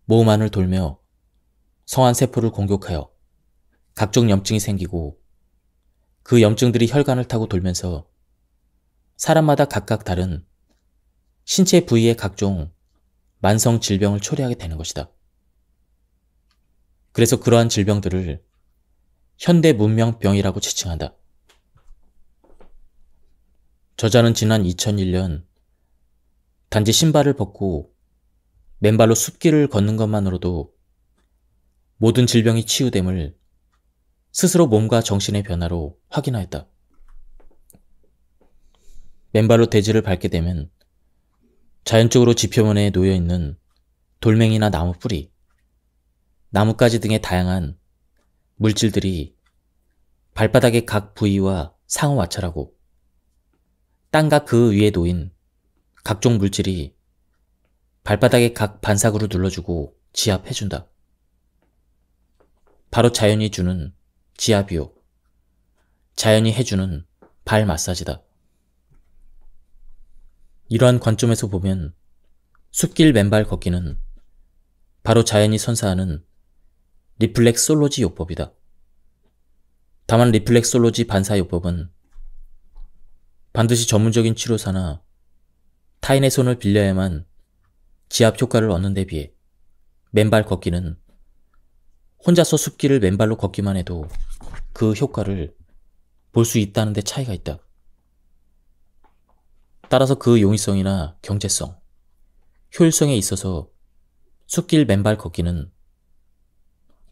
[SPEAKER 1] 몸 안을 돌며 성안세포를 공격하여 각종 염증이 생기고 그 염증들이 혈관을 타고 돌면서 사람마다 각각 다른 신체 부위의 각종 만성 질병을 초래하게 되는 것이다. 그래서 그러한 질병들을 현대 문명병이라고 지칭한다. 저자는 지난 2001년 단지 신발을 벗고 맨발로 숲길을 걷는 것만으로도 모든 질병이 치유됨을 스스로 몸과 정신의 변화로 확인하였다. 맨발로 대지를 밟게 되면 자연적으로 지표면에 놓여있는 돌멩이나 나무 뿌리, 나뭇가지 등의 다양한 물질들이 발바닥의 각 부위와 상호마찰하고 땅과 그 위에 놓인 각종 물질이 발바닥의 각 반삭으로 눌러주고 지압해준다. 바로 자연이 주는 지압이요, 자연이 해주는 발 마사지다. 이러한 관점에서 보면 숲길 맨발 걷기는 바로 자연이 선사하는 리플렉솔로지 요법이다. 다만 리플렉솔로지 반사요법은 반드시 전문적인 치료사나 타인의 손을 빌려야만 지압 효과를 얻는 데 비해 맨발 걷기는 혼자서 숲길을 맨발로 걷기만 해도 그 효과를 볼 수 있다는 데 차이가 있다. 따라서 그 용이성이나 경제성, 효율성에 있어서 숲길 맨발 걷기는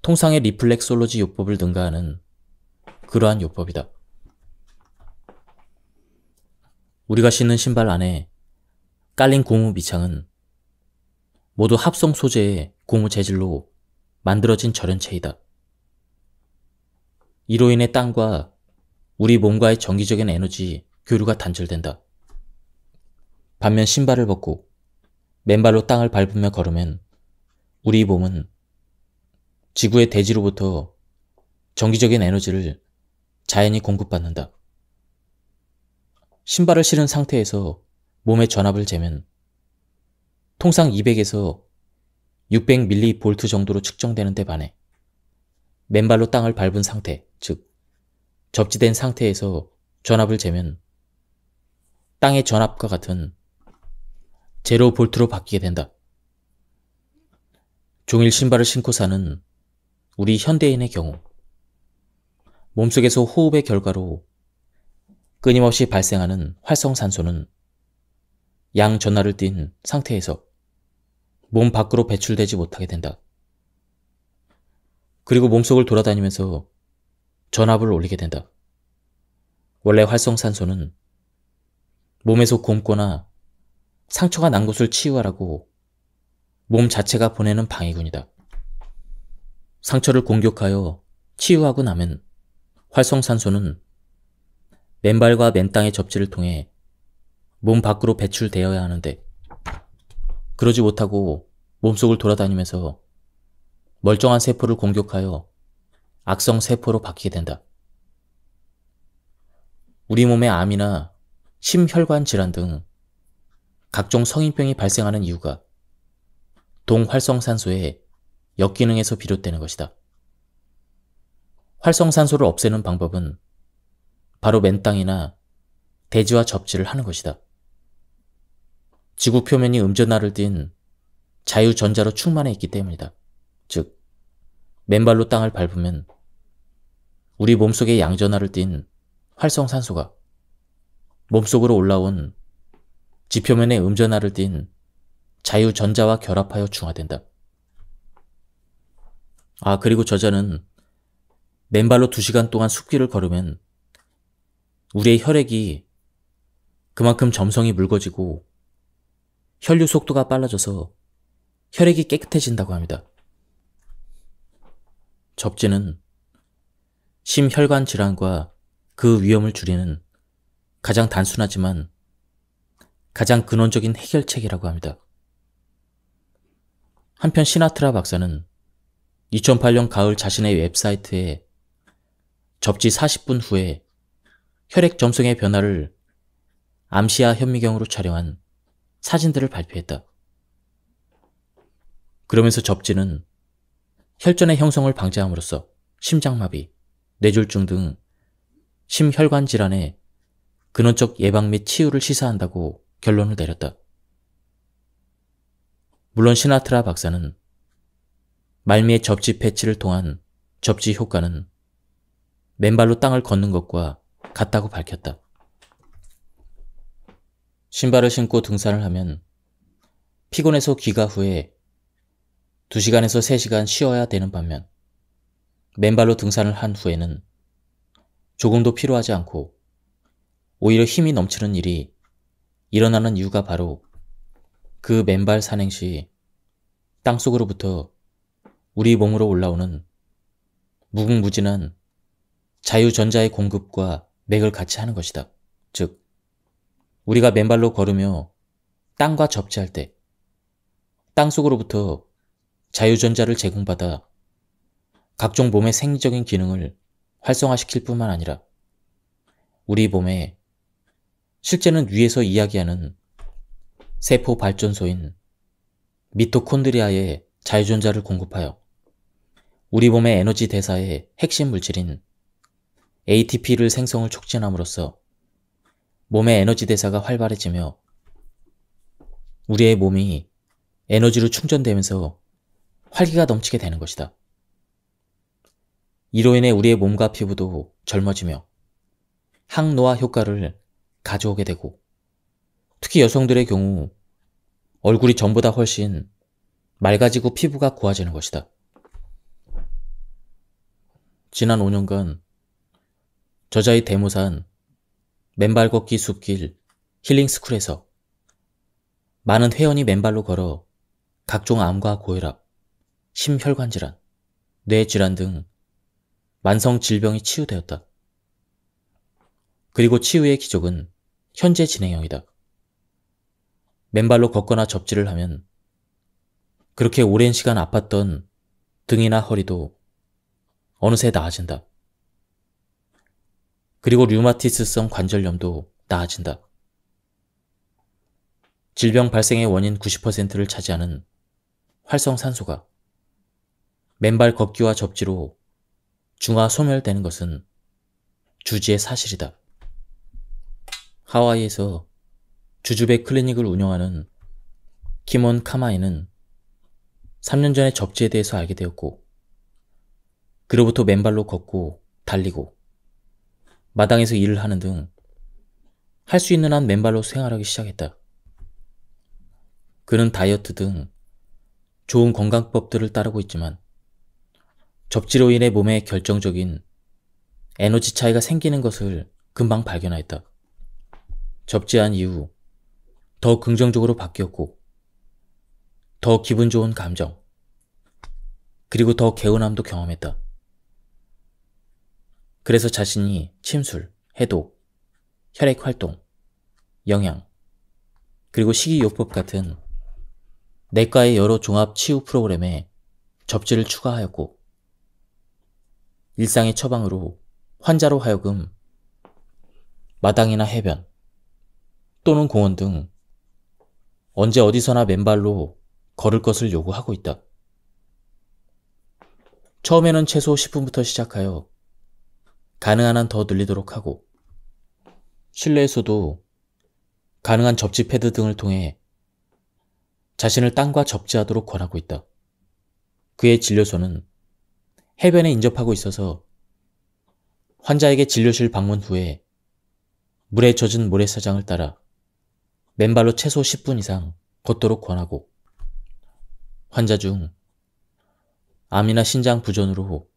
[SPEAKER 1] 통상의 리플렉솔로지 요법을 능가하는 그러한 요법이다. 우리가 신는 신발 안에 깔린 고무 밑창은 모두 합성 소재의 고무 재질로 만들어진 절연체이다. 이로 인해 땅과 우리 몸과의 정기적인 에너지 교류가 단절된다. 반면 신발을 벗고 맨발로 땅을 밟으며 걸으면 우리 몸은 지구의 대지로부터 정기적인 에너지를 자연히 공급받는다. 신발을 신은 상태에서 몸의 전압을 재면 통상 200에서 600mV 정도로 측정되는 데 반해 맨발로 땅을 밟은 상태, 즉 접지된 상태에서 전압을 재면 땅의 전압과 같은 0V로 바뀌게 된다. 종일 신발을 신고 사는 우리 현대인의 경우 몸속에서 호흡의 결과로 끊임없이 발생하는 활성산소는 양전하를 띤 상태에서 몸 밖으로 배출되지 못하게 된다. 그리고 몸속을 돌아다니면서 전압을 올리게 된다. 원래 활성산소는 몸에서 곪거나 상처가 난 곳을 치유하라고 몸 자체가 보내는 방해군이다. 상처를 공격하여 치유하고 나면 활성산소는 맨발과 맨땅의 접지를 통해 몸 밖으로 배출되어야 하는데 그러지 못하고 몸속을 돌아다니면서 멀쩡한 세포를 공격하여 악성 세포로 바뀌게 된다. 우리 몸의 암이나 심혈관 질환 등 각종 성인병이 발생하는 이유가 동활성산소의 역기능에서 비롯되는 것이다. 활성산소를 없애는 방법은 바로 맨땅이나 대지와 접지를 하는 것이다. 지구 표면이 음전하를 띤 자유전자로 충만해 있기 때문이다. 즉, 맨발로 땅을 밟으면 우리 몸속의 양전하를 띤 활성산소가 몸속으로 올라온 지표면의 음전하를 띤 자유전자와 결합하여 중화된다. 그리고 저자는 맨발로 2시간 동안 숲길을 걸으면 우리의 혈액이 그만큼 점성이 묽어지고 혈류 속도가 빨라져서 혈액이 깨끗해진다고 합니다. 접지는 심혈관 질환과 그 위험을 줄이는 가장 단순하지만 가장 근원적인 해결책이라고 합니다. 한편 시나트라 박사는 2008년 가을 자신의 웹사이트에 접지 40분 후에 혈액 점성의 변화를 암시아 현미경으로 촬영한 사진들을 발표했다. 그러면서 접지는 혈전의 형성을 방지함으로써 심장마비, 뇌졸중 등 심혈관 질환의 근원적 예방 및 치유를 시사한다고 결론을 내렸다. 물론 시나트라 박사는 말미의 접지 패치를 통한 접지 효과는 맨발로 땅을 걷는 것과 같다고 밝혔다. 신발을 신고 등산을 하면 피곤해서 귀가 후에 2시간에서 3시간 쉬어야 되는 반면 맨발로 등산을 한 후에는 조금도 피로하지 않고 오히려 힘이 넘치는 일이 일어나는 이유가 바로 그 맨발 산행 시 땅속으로부터 우리 몸으로 올라오는 무궁무진한 자유전자의 공급과 맥을 같이 하는 것이다. 즉, 우리가 맨발로 걸으며 땅과 접지할 때 땅속으로부터 자유전자를 제공받아 각종 몸의 생리적인 기능을 활성화시킬 뿐만 아니라 우리 몸에 실제는 위에서 이야기하는 세포 발전소인 미토콘드리아에 자유전자를 공급하여 우리 몸의 에너지 대사의 핵심 물질인 ATP를 생성을 촉진함으로써 몸의 에너지 대사가 활발해지며 우리의 몸이 에너지로 충전되면서 활기가 넘치게 되는 것이다. 이로 인해 우리의 몸과 피부도 젊어지며 항노화 효과를 가져오게 되고 특히 여성들의 경우 얼굴이 전보다 훨씬 맑아지고 피부가 고와지는 것이다. 지난 5년간 저자의 데모산 맨발 걷기 숲길 힐링스쿨에서 많은 회원이 맨발로 걸어 각종 암과 고혈압, 심혈관 질환, 뇌 질환 등 만성 질병이 치유되었다. 그리고 치유의 기적은 현재 진행형이다. 맨발로 걷거나 접지를 하면 그렇게 오랜 시간 아팠던 등이나 허리도 어느새 나아진다. 그리고 류마티스성 관절염도 나아진다. 질병 발생의 원인 90%를 차지하는 활성산소가 맨발 걷기와 접지로 중화 소멸되는 것은 주지의 사실이다. 하와이에서 주주배 클리닉을 운영하는 키몬 카마이는 3년 전에 접지에 대해서 알게 되었고, 그로부터 맨발로 걷고 달리고 마당에서 일을 하는 등 할 수 있는 한 맨발로 생활하기 시작했다. 그는 다이어트 등 좋은 건강법들을 따르고 있지만 접지로 인해 몸에 결정적인 에너지 차이가 생기는 것을 금방 발견하였다. 접지한 이후 더 긍정적으로 바뀌었고 더 기분 좋은 감정, 그리고 더 개운함도 경험했다. 그래서 자신이 침술, 해독, 혈액활동, 영양, 그리고 식이요법 같은 내과의 여러 종합 치유 프로그램에 접지를 추가하였고, 일상의 처방으로 환자로 하여금 마당이나 해변 또는 공원 등 언제 어디서나 맨발로 걸을 것을 요구하고 있다. 처음에는 최소 10분부터 시작하여 가능한 한 더 늘리도록 하고, 실내에서도 가능한 접지 패드 등을 통해 자신을 땅과 접지하도록 권하고 있다. 그의 진료소는 해변에 인접하고 있어서 환자에게 진료실 방문 후에 물에 젖은 모래사장을 따라 맨발로 최소 10분 이상 걷도록 권하고, 환자 중 암이나 신장 부전으로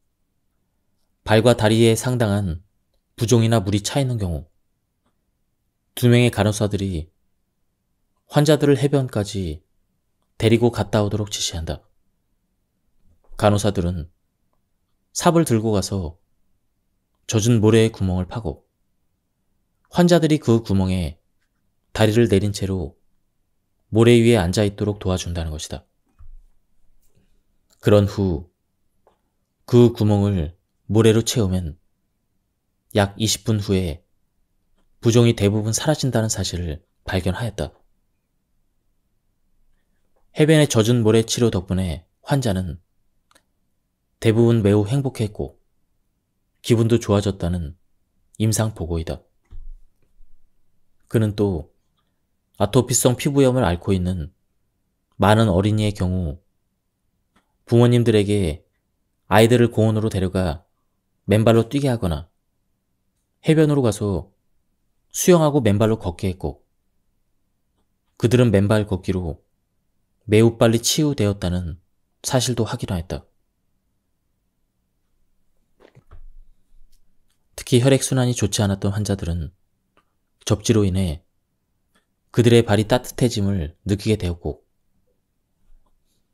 [SPEAKER 1] 발과 다리에 상당한 부종이나 물이 차 있는 경우 2명의 간호사들이 환자들을 해변까지 데리고 갔다 오도록 지시한다. 간호사들은 삽을 들고 가서 젖은 모래의 구멍을 파고 환자들이 그 구멍에 다리를 내린 채로 모래 위에 앉아 있도록 도와준다는 것이다. 그런 후 그 구멍을 모래로 채우면 약 20분 후에 부종이 대부분 사라진다는 사실을 발견하였다. 해변의 젖은 모래 치료 덕분에 환자는 대부분 매우 행복했고 기분도 좋아졌다는 임상 보고이다. 그는 또 아토피성 피부염을 앓고 있는 많은 어린이의 경우 부모님들에게 아이들을 공원으로 데려가 맨발로 뛰게 하거나 해변으로 가서 수영하고 맨발로 걷게 했고, 그들은 맨발 걷기로 매우 빨리 치유되었다는 사실도 확인하였다. 특히 혈액순환이 좋지 않았던 환자들은 접지로 인해 그들의 발이 따뜻해짐을 느끼게 되었고,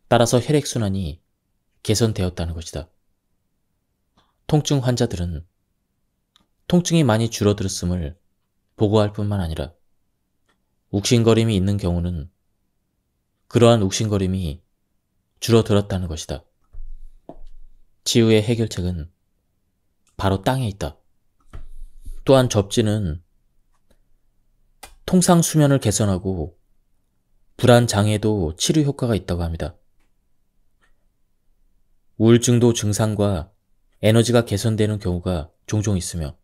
[SPEAKER 1] 따라서 혈액순환이 개선되었다는 것이다. 통증 환자들은 통증이 많이 줄어들었음을 보고할 뿐만 아니라 욱신거림이 있는 경우는 그러한 욱신거림이 줄어들었다는 것이다. 치유의 해결책은 바로 땅에 있다. 또한 접지는 통상 수면을 개선하고 불안 장애도 치료 효과가 있다고 합니다. 우울증도 증상과 에너지가 개선되는 경우가 종종 있으며,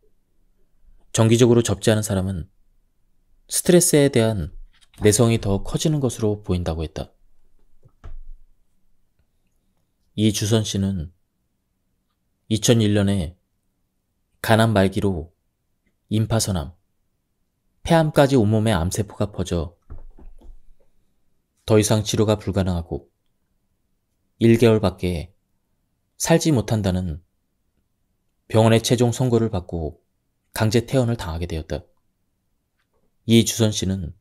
[SPEAKER 1] 정기적으로 접지하는 사람은 스트레스에 대한 내성이 더 커지는 것으로 보인다고 했다. 이주선 씨는 2001년에 간암 말기로 임파선암, 폐암까지 온몸에 암세포가 퍼져 더 이상 치료가 불가능하고 1개월밖에 살지 못한다는 병원의 최종 선고를 받고 강제 퇴원을 당하게 되었다. 이주선 씨는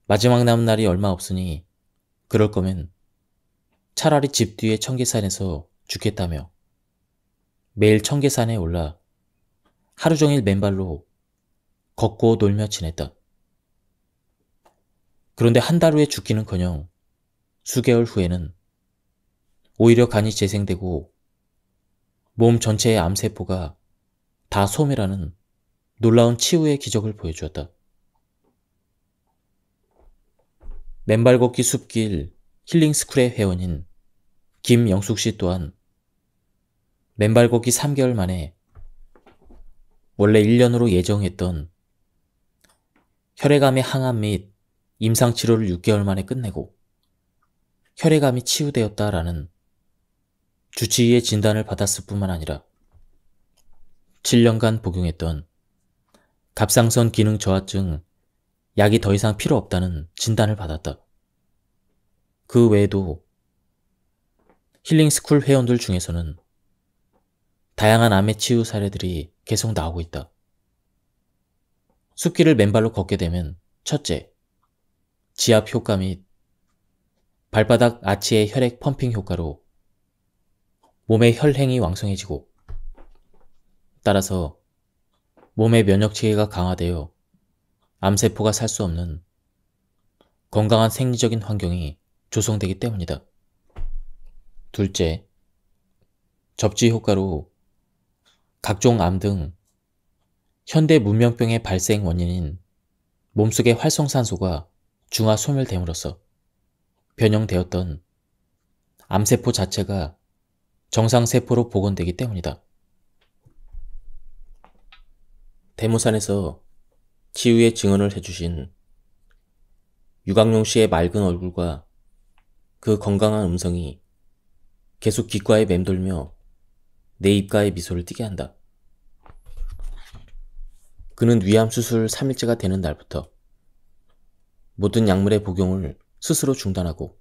[SPEAKER 1] 마지막 남은 날이 얼마 없으니 그럴 거면 차라리 집 뒤의 청계산에서 죽겠다며 매일 청계산에 올라 하루 종일 맨발로 걷고 놀며 지냈다. 그런데 한 달 후에 죽기는커녕 수개월 후에는 오히려 간이 재생되고 몸 전체의 암세포가 다 소멸하는 놀라운 치유의 기적을 보여주었다. 맨발 걷기 숲길 힐링스쿨의 회원인 김영숙 씨 또한 맨발 걷기 3개월 만에 원래 1년으로 예정했던 혈액암의 항암 및 임상치료를 6개월 만에 끝내고 혈액암이 치유되었다라는 주치의의 진단을 받았을 뿐만 아니라 7년간 복용했던 갑상선 기능 저하증 약이 더 이상 필요 없다는 진단을 받았다. 그 외에도 힐링스쿨 회원들 중에서는 다양한 암의 치유 사례들이 계속 나오고 있다. 숲길을 맨발로 걷게 되면 첫째, 지압 효과 및 발바닥 아치의 혈액 펌핑 효과로 몸의 혈행이 왕성해지고 따라서 몸의 면역체계가 강화되어 암세포가 살 수 없는 건강한 생리적인 환경이 조성되기 때문이다. 둘째, 접지 효과로 각종 암 등 현대 문명병의 발생 원인인 몸속의 활성산소가 중화 소멸됨으로써 변형되었던 암세포 자체가 정상세포로 복원되기 때문이다. 대모산에서 치유의 증언을 해주신 유광용 씨의 맑은 얼굴과 그 건강한 음성이 계속 귓가에 맴돌며 내 입가에 미소를 띠게 한다. 그는 위암 수술 3일째가 되는 날부터 모든 약물의 복용을 스스로 중단하고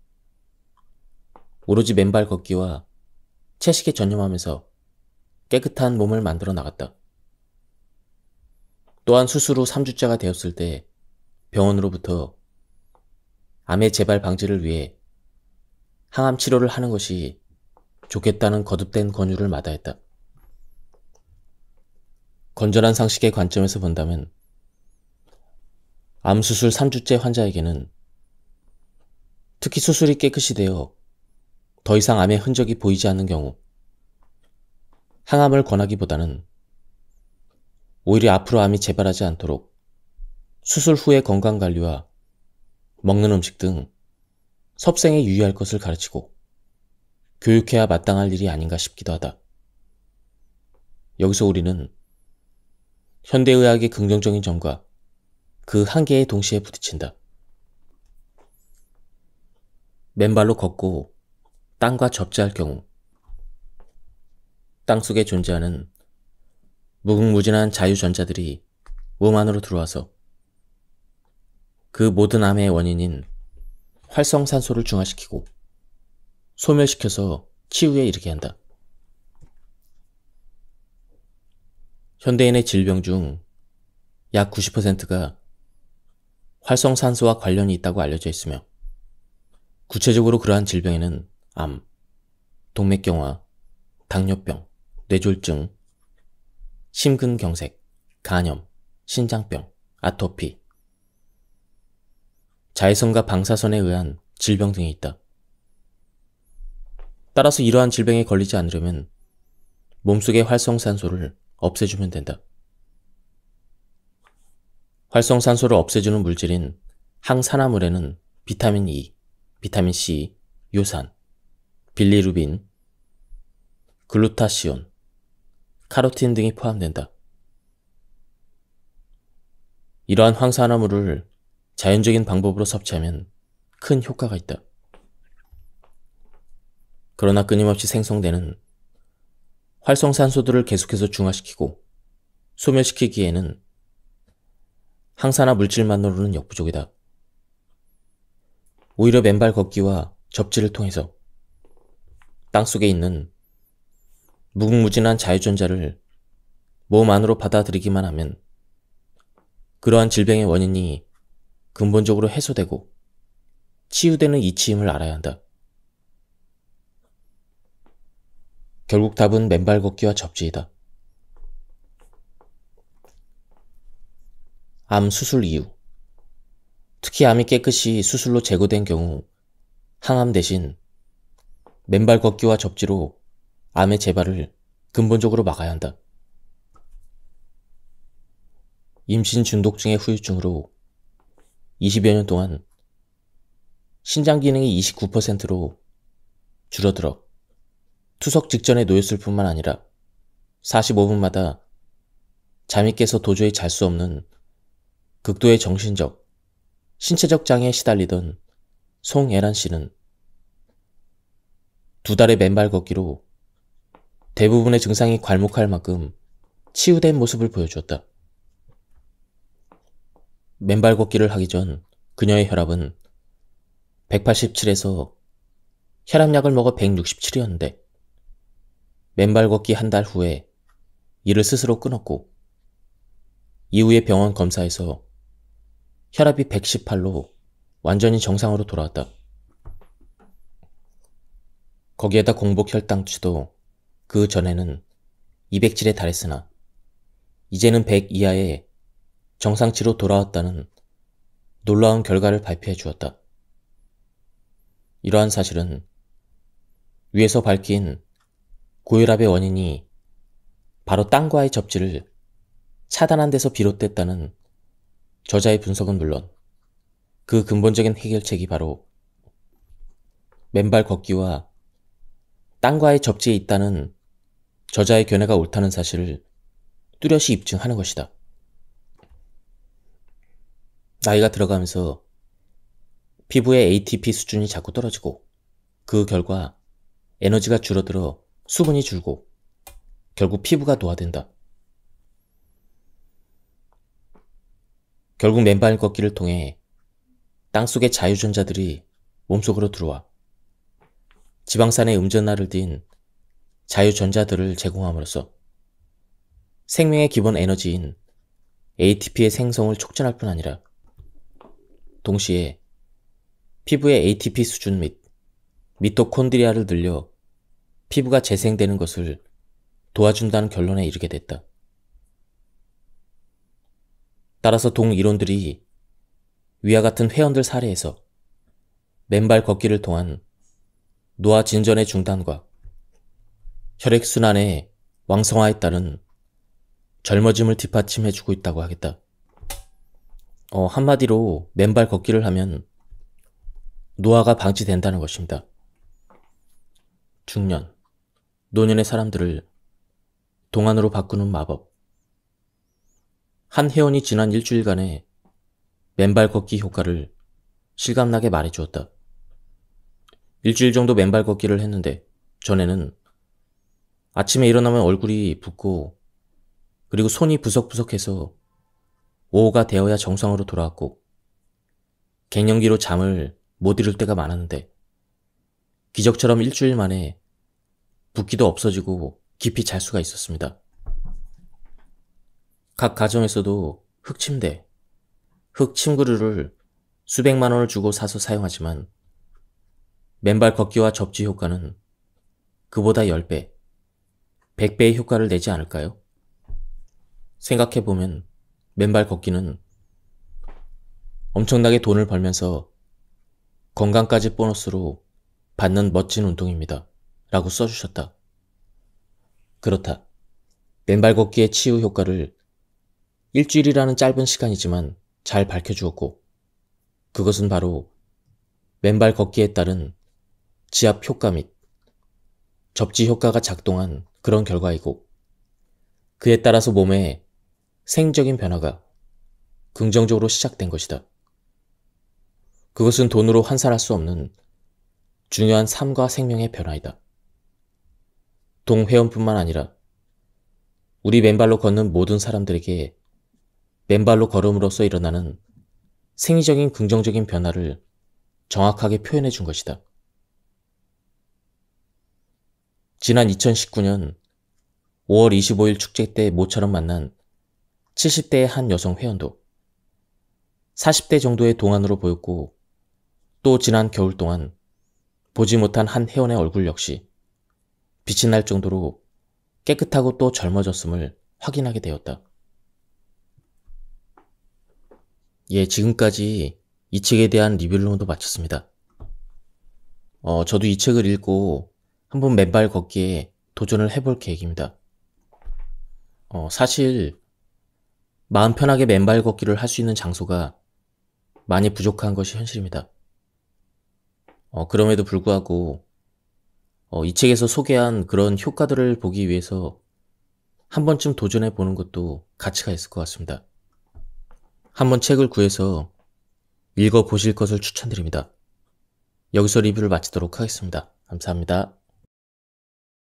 [SPEAKER 1] 오로지 맨발 걷기와 채식에 전념하면서 깨끗한 몸을 만들어 나갔다. 또한 수술 후 3주째가 되었을 때 병원으로부터 암의 재발 방지를 위해 항암 치료를 하는 것이 좋겠다는 거듭된 권유를 마다했다. 건전한 상식의 관점에서 본다면 암 수술 3주째 환자에게는 특히 수술이 깨끗이 되어 더 이상 암의 흔적이 보이지 않는 경우 항암을 권하기보다는 오히려 앞으로 암이 재발하지 않도록 수술 후의 건강관리와 먹는 음식 등 섭생에 유의할 것을 가르치고 교육해야 마땅할 일이 아닌가 싶기도 하다. 여기서 우리는 현대의학의 긍정적인 점과 그 한계에 동시에 부딪힌다. 맨발로 걷고 땅과 접지할 경우 땅속에 존재하는 무궁무진한 자유전자들이 몸 안으로 들어와서 그 모든 암의 원인인 활성산소를 중화시키고 소멸시켜서 치유에 이르게 한다. 현대인의 질병 중 약 90%가 활성산소와 관련이 있다고 알려져 있으며 구체적으로 그러한 질병에는 암, 동맥경화, 당뇨병, 뇌졸중, 심근경색, 간염, 신장병, 아토피, 자외선과 방사선에 의한 질병 등이 있다. 따라서 이러한 질병에 걸리지 않으려면 몸속의 활성산소를 없애주면 된다. 활성산소를 없애주는 물질인 항산화물에는 비타민 E, 비타민 C, 요산, 빌리루빈, 글루타시온, 카로틴 등이 포함된다. 이러한 항산화물을 자연적인 방법으로 섭취하면 큰 효과가 있다. 그러나 끊임없이 생성되는 활성산소들을 계속해서 중화시키고 소멸시키기에는 항산화 물질만으로는 역부족이다. 오히려 맨발 걷기와 접지를 통해서 땅속에 있는 무궁무진한 자유전자를 몸 안으로 받아들이기만 하면 그러한 질병의 원인이 근본적으로 해소되고 치유되는 이치임을 알아야 한다. 결국 답은 맨발 걷기와 접지이다. 암 수술 이후, 특히 암이 깨끗이 수술로 제거된 경우 항암 대신 맨발 걷기와 접지로 암의 재발을 근본적으로 막아야 한다. 임신 중독증의 후유증으로 20여 년 동안 신장 기능이 29%로 줄어들어 투석 직전에 놓였을 뿐만 아니라 45분마다 잠이 깨서 도저히 잘 수 없는 극도의 정신적, 신체적 장애에 시달리던 송애란 씨는 2달의 맨발 걷기로 대부분의 증상이 괄목할 만큼 치유된 모습을 보여주었다. 맨발 걷기를 하기 전 그녀의 혈압은 187에서 혈압약을 먹어 167이었는데 맨발 걷기 한 달 후에 이를 스스로 끊었고 이후에 병원 검사에서 혈압이 118로 완전히 정상으로 돌아왔다. 거기에다 공복 혈당치도 그 전에는 207에 달했으나 이제는 100 이하의 정상치로 돌아왔다는 놀라운 결과를 발표해 주었다. 이러한 사실은 위에서 밝힌 고혈압의 원인이 바로 땅과의 접지를 차단한 데서 비롯됐다는 저자의 분석은 물론 그 근본적인 해결책이 바로 맨발 걷기와 땅과의 접지에 있다는 저자의 견해가 옳다는 사실을 뚜렷이 입증하는 것이다. 나이가 들어가면서 피부의 ATP 수준이 자꾸 떨어지고 그 결과 에너지가 줄어들어 수분이 줄고 결국 피부가 노화된다. 결국 맨발 걷기를 통해 땅속의 자유전자들이 몸속으로 들어와 지방산의 음전날을 띤 자유전자들을 제공함으로써 생명의 기본 에너지인 ATP의 생성을 촉진할 뿐 아니라 동시에 피부의 ATP 수준 및 미토콘드리아를 늘려 피부가 재생되는 것을 도와준다는 결론에 이르게 됐다. 따라서 동이론들이 위와 같은 회원들 사례에서 맨발 걷기를 통한 노화 진전의 중단과 혈액순환의 왕성화에 따른 젊어짐을 뒷받침해주고 있다고 하겠다. 한마디로 맨발 걷기를 하면 노화가 방지된다는 것입니다. 중년, 노년의 사람들을 동안으로 바꾸는 마법. 한 회원이 지난 일주일간의 맨발 걷기 효과를 실감나게 말해주었다. 일주일 정도 맨발 걷기를 했는데 전에는 아침에 일어나면 얼굴이 붓고 그리고 손이 부석부석해서 오후가 되어야 정상으로 돌아왔고 갱년기로 잠을 못 이룰 때가 많았는데 기적처럼 일주일 만에 붓기도 없어지고 깊이 잘 수가 있었습니다. 각 가정에서도 흙침대, 흙침구류를 수백만 원을 주고 사서 사용하지만 맨발 걷기와 접지 효과는 그보다 10배, 100배의 효과를 내지 않을까요? 생각해보면 맨발 걷기는 엄청나게 돈을 벌면서 건강까지 보너스로 받는 멋진 운동입니다. 라고 써주셨다. 그렇다. 맨발 걷기의 치유 효과를 일주일이라는 짧은 시간이지만 잘 밝혀주었고 그것은 바로 맨발 걷기에 따른 지압 효과 및 접지 효과가 작동한 그런 결과이고 그에 따라서 몸에 생적인 변화가 긍정적으로 시작된 것이다. 그것은 돈으로 환산할 수 없는 중요한 삶과 생명의 변화이다. 동회원뿐만 아니라 우리 맨발로 걷는 모든 사람들에게 맨발로 걸음으로써 일어나는 생리적인 긍정적인 변화를 정확하게 표현해 준 것이다. 지난 2019년 5월 25일 축제 때 모처럼 만난 70대의 한 여성 회원도 40대 정도의 동안으로 보였고, 또 지난 겨울 동안 보지 못한 한 회원의 얼굴 역시 빛이 날 정도로 깨끗하고 또 젊어졌음을 확인하게 되었다. 예, 지금까지 이 책에 대한 리뷰를 모두 마쳤습니다. 저도 이 책을 읽고 한번 맨발 걷기에 도전을 해볼 계획입니다. 사실 마음 편하게 맨발 걷기를 할 수 있는 장소가 많이 부족한 것이 현실입니다. 그럼에도 불구하고 이 책에서 소개한 그런 효과들을 보기 위해서 한 번쯤 도전해 보는 것도 가치가 있을 것 같습니다. 한번 책을 구해서 읽어보실 것을 추천드립니다. 여기서 리뷰를 마치도록 하겠습니다. 감사합니다.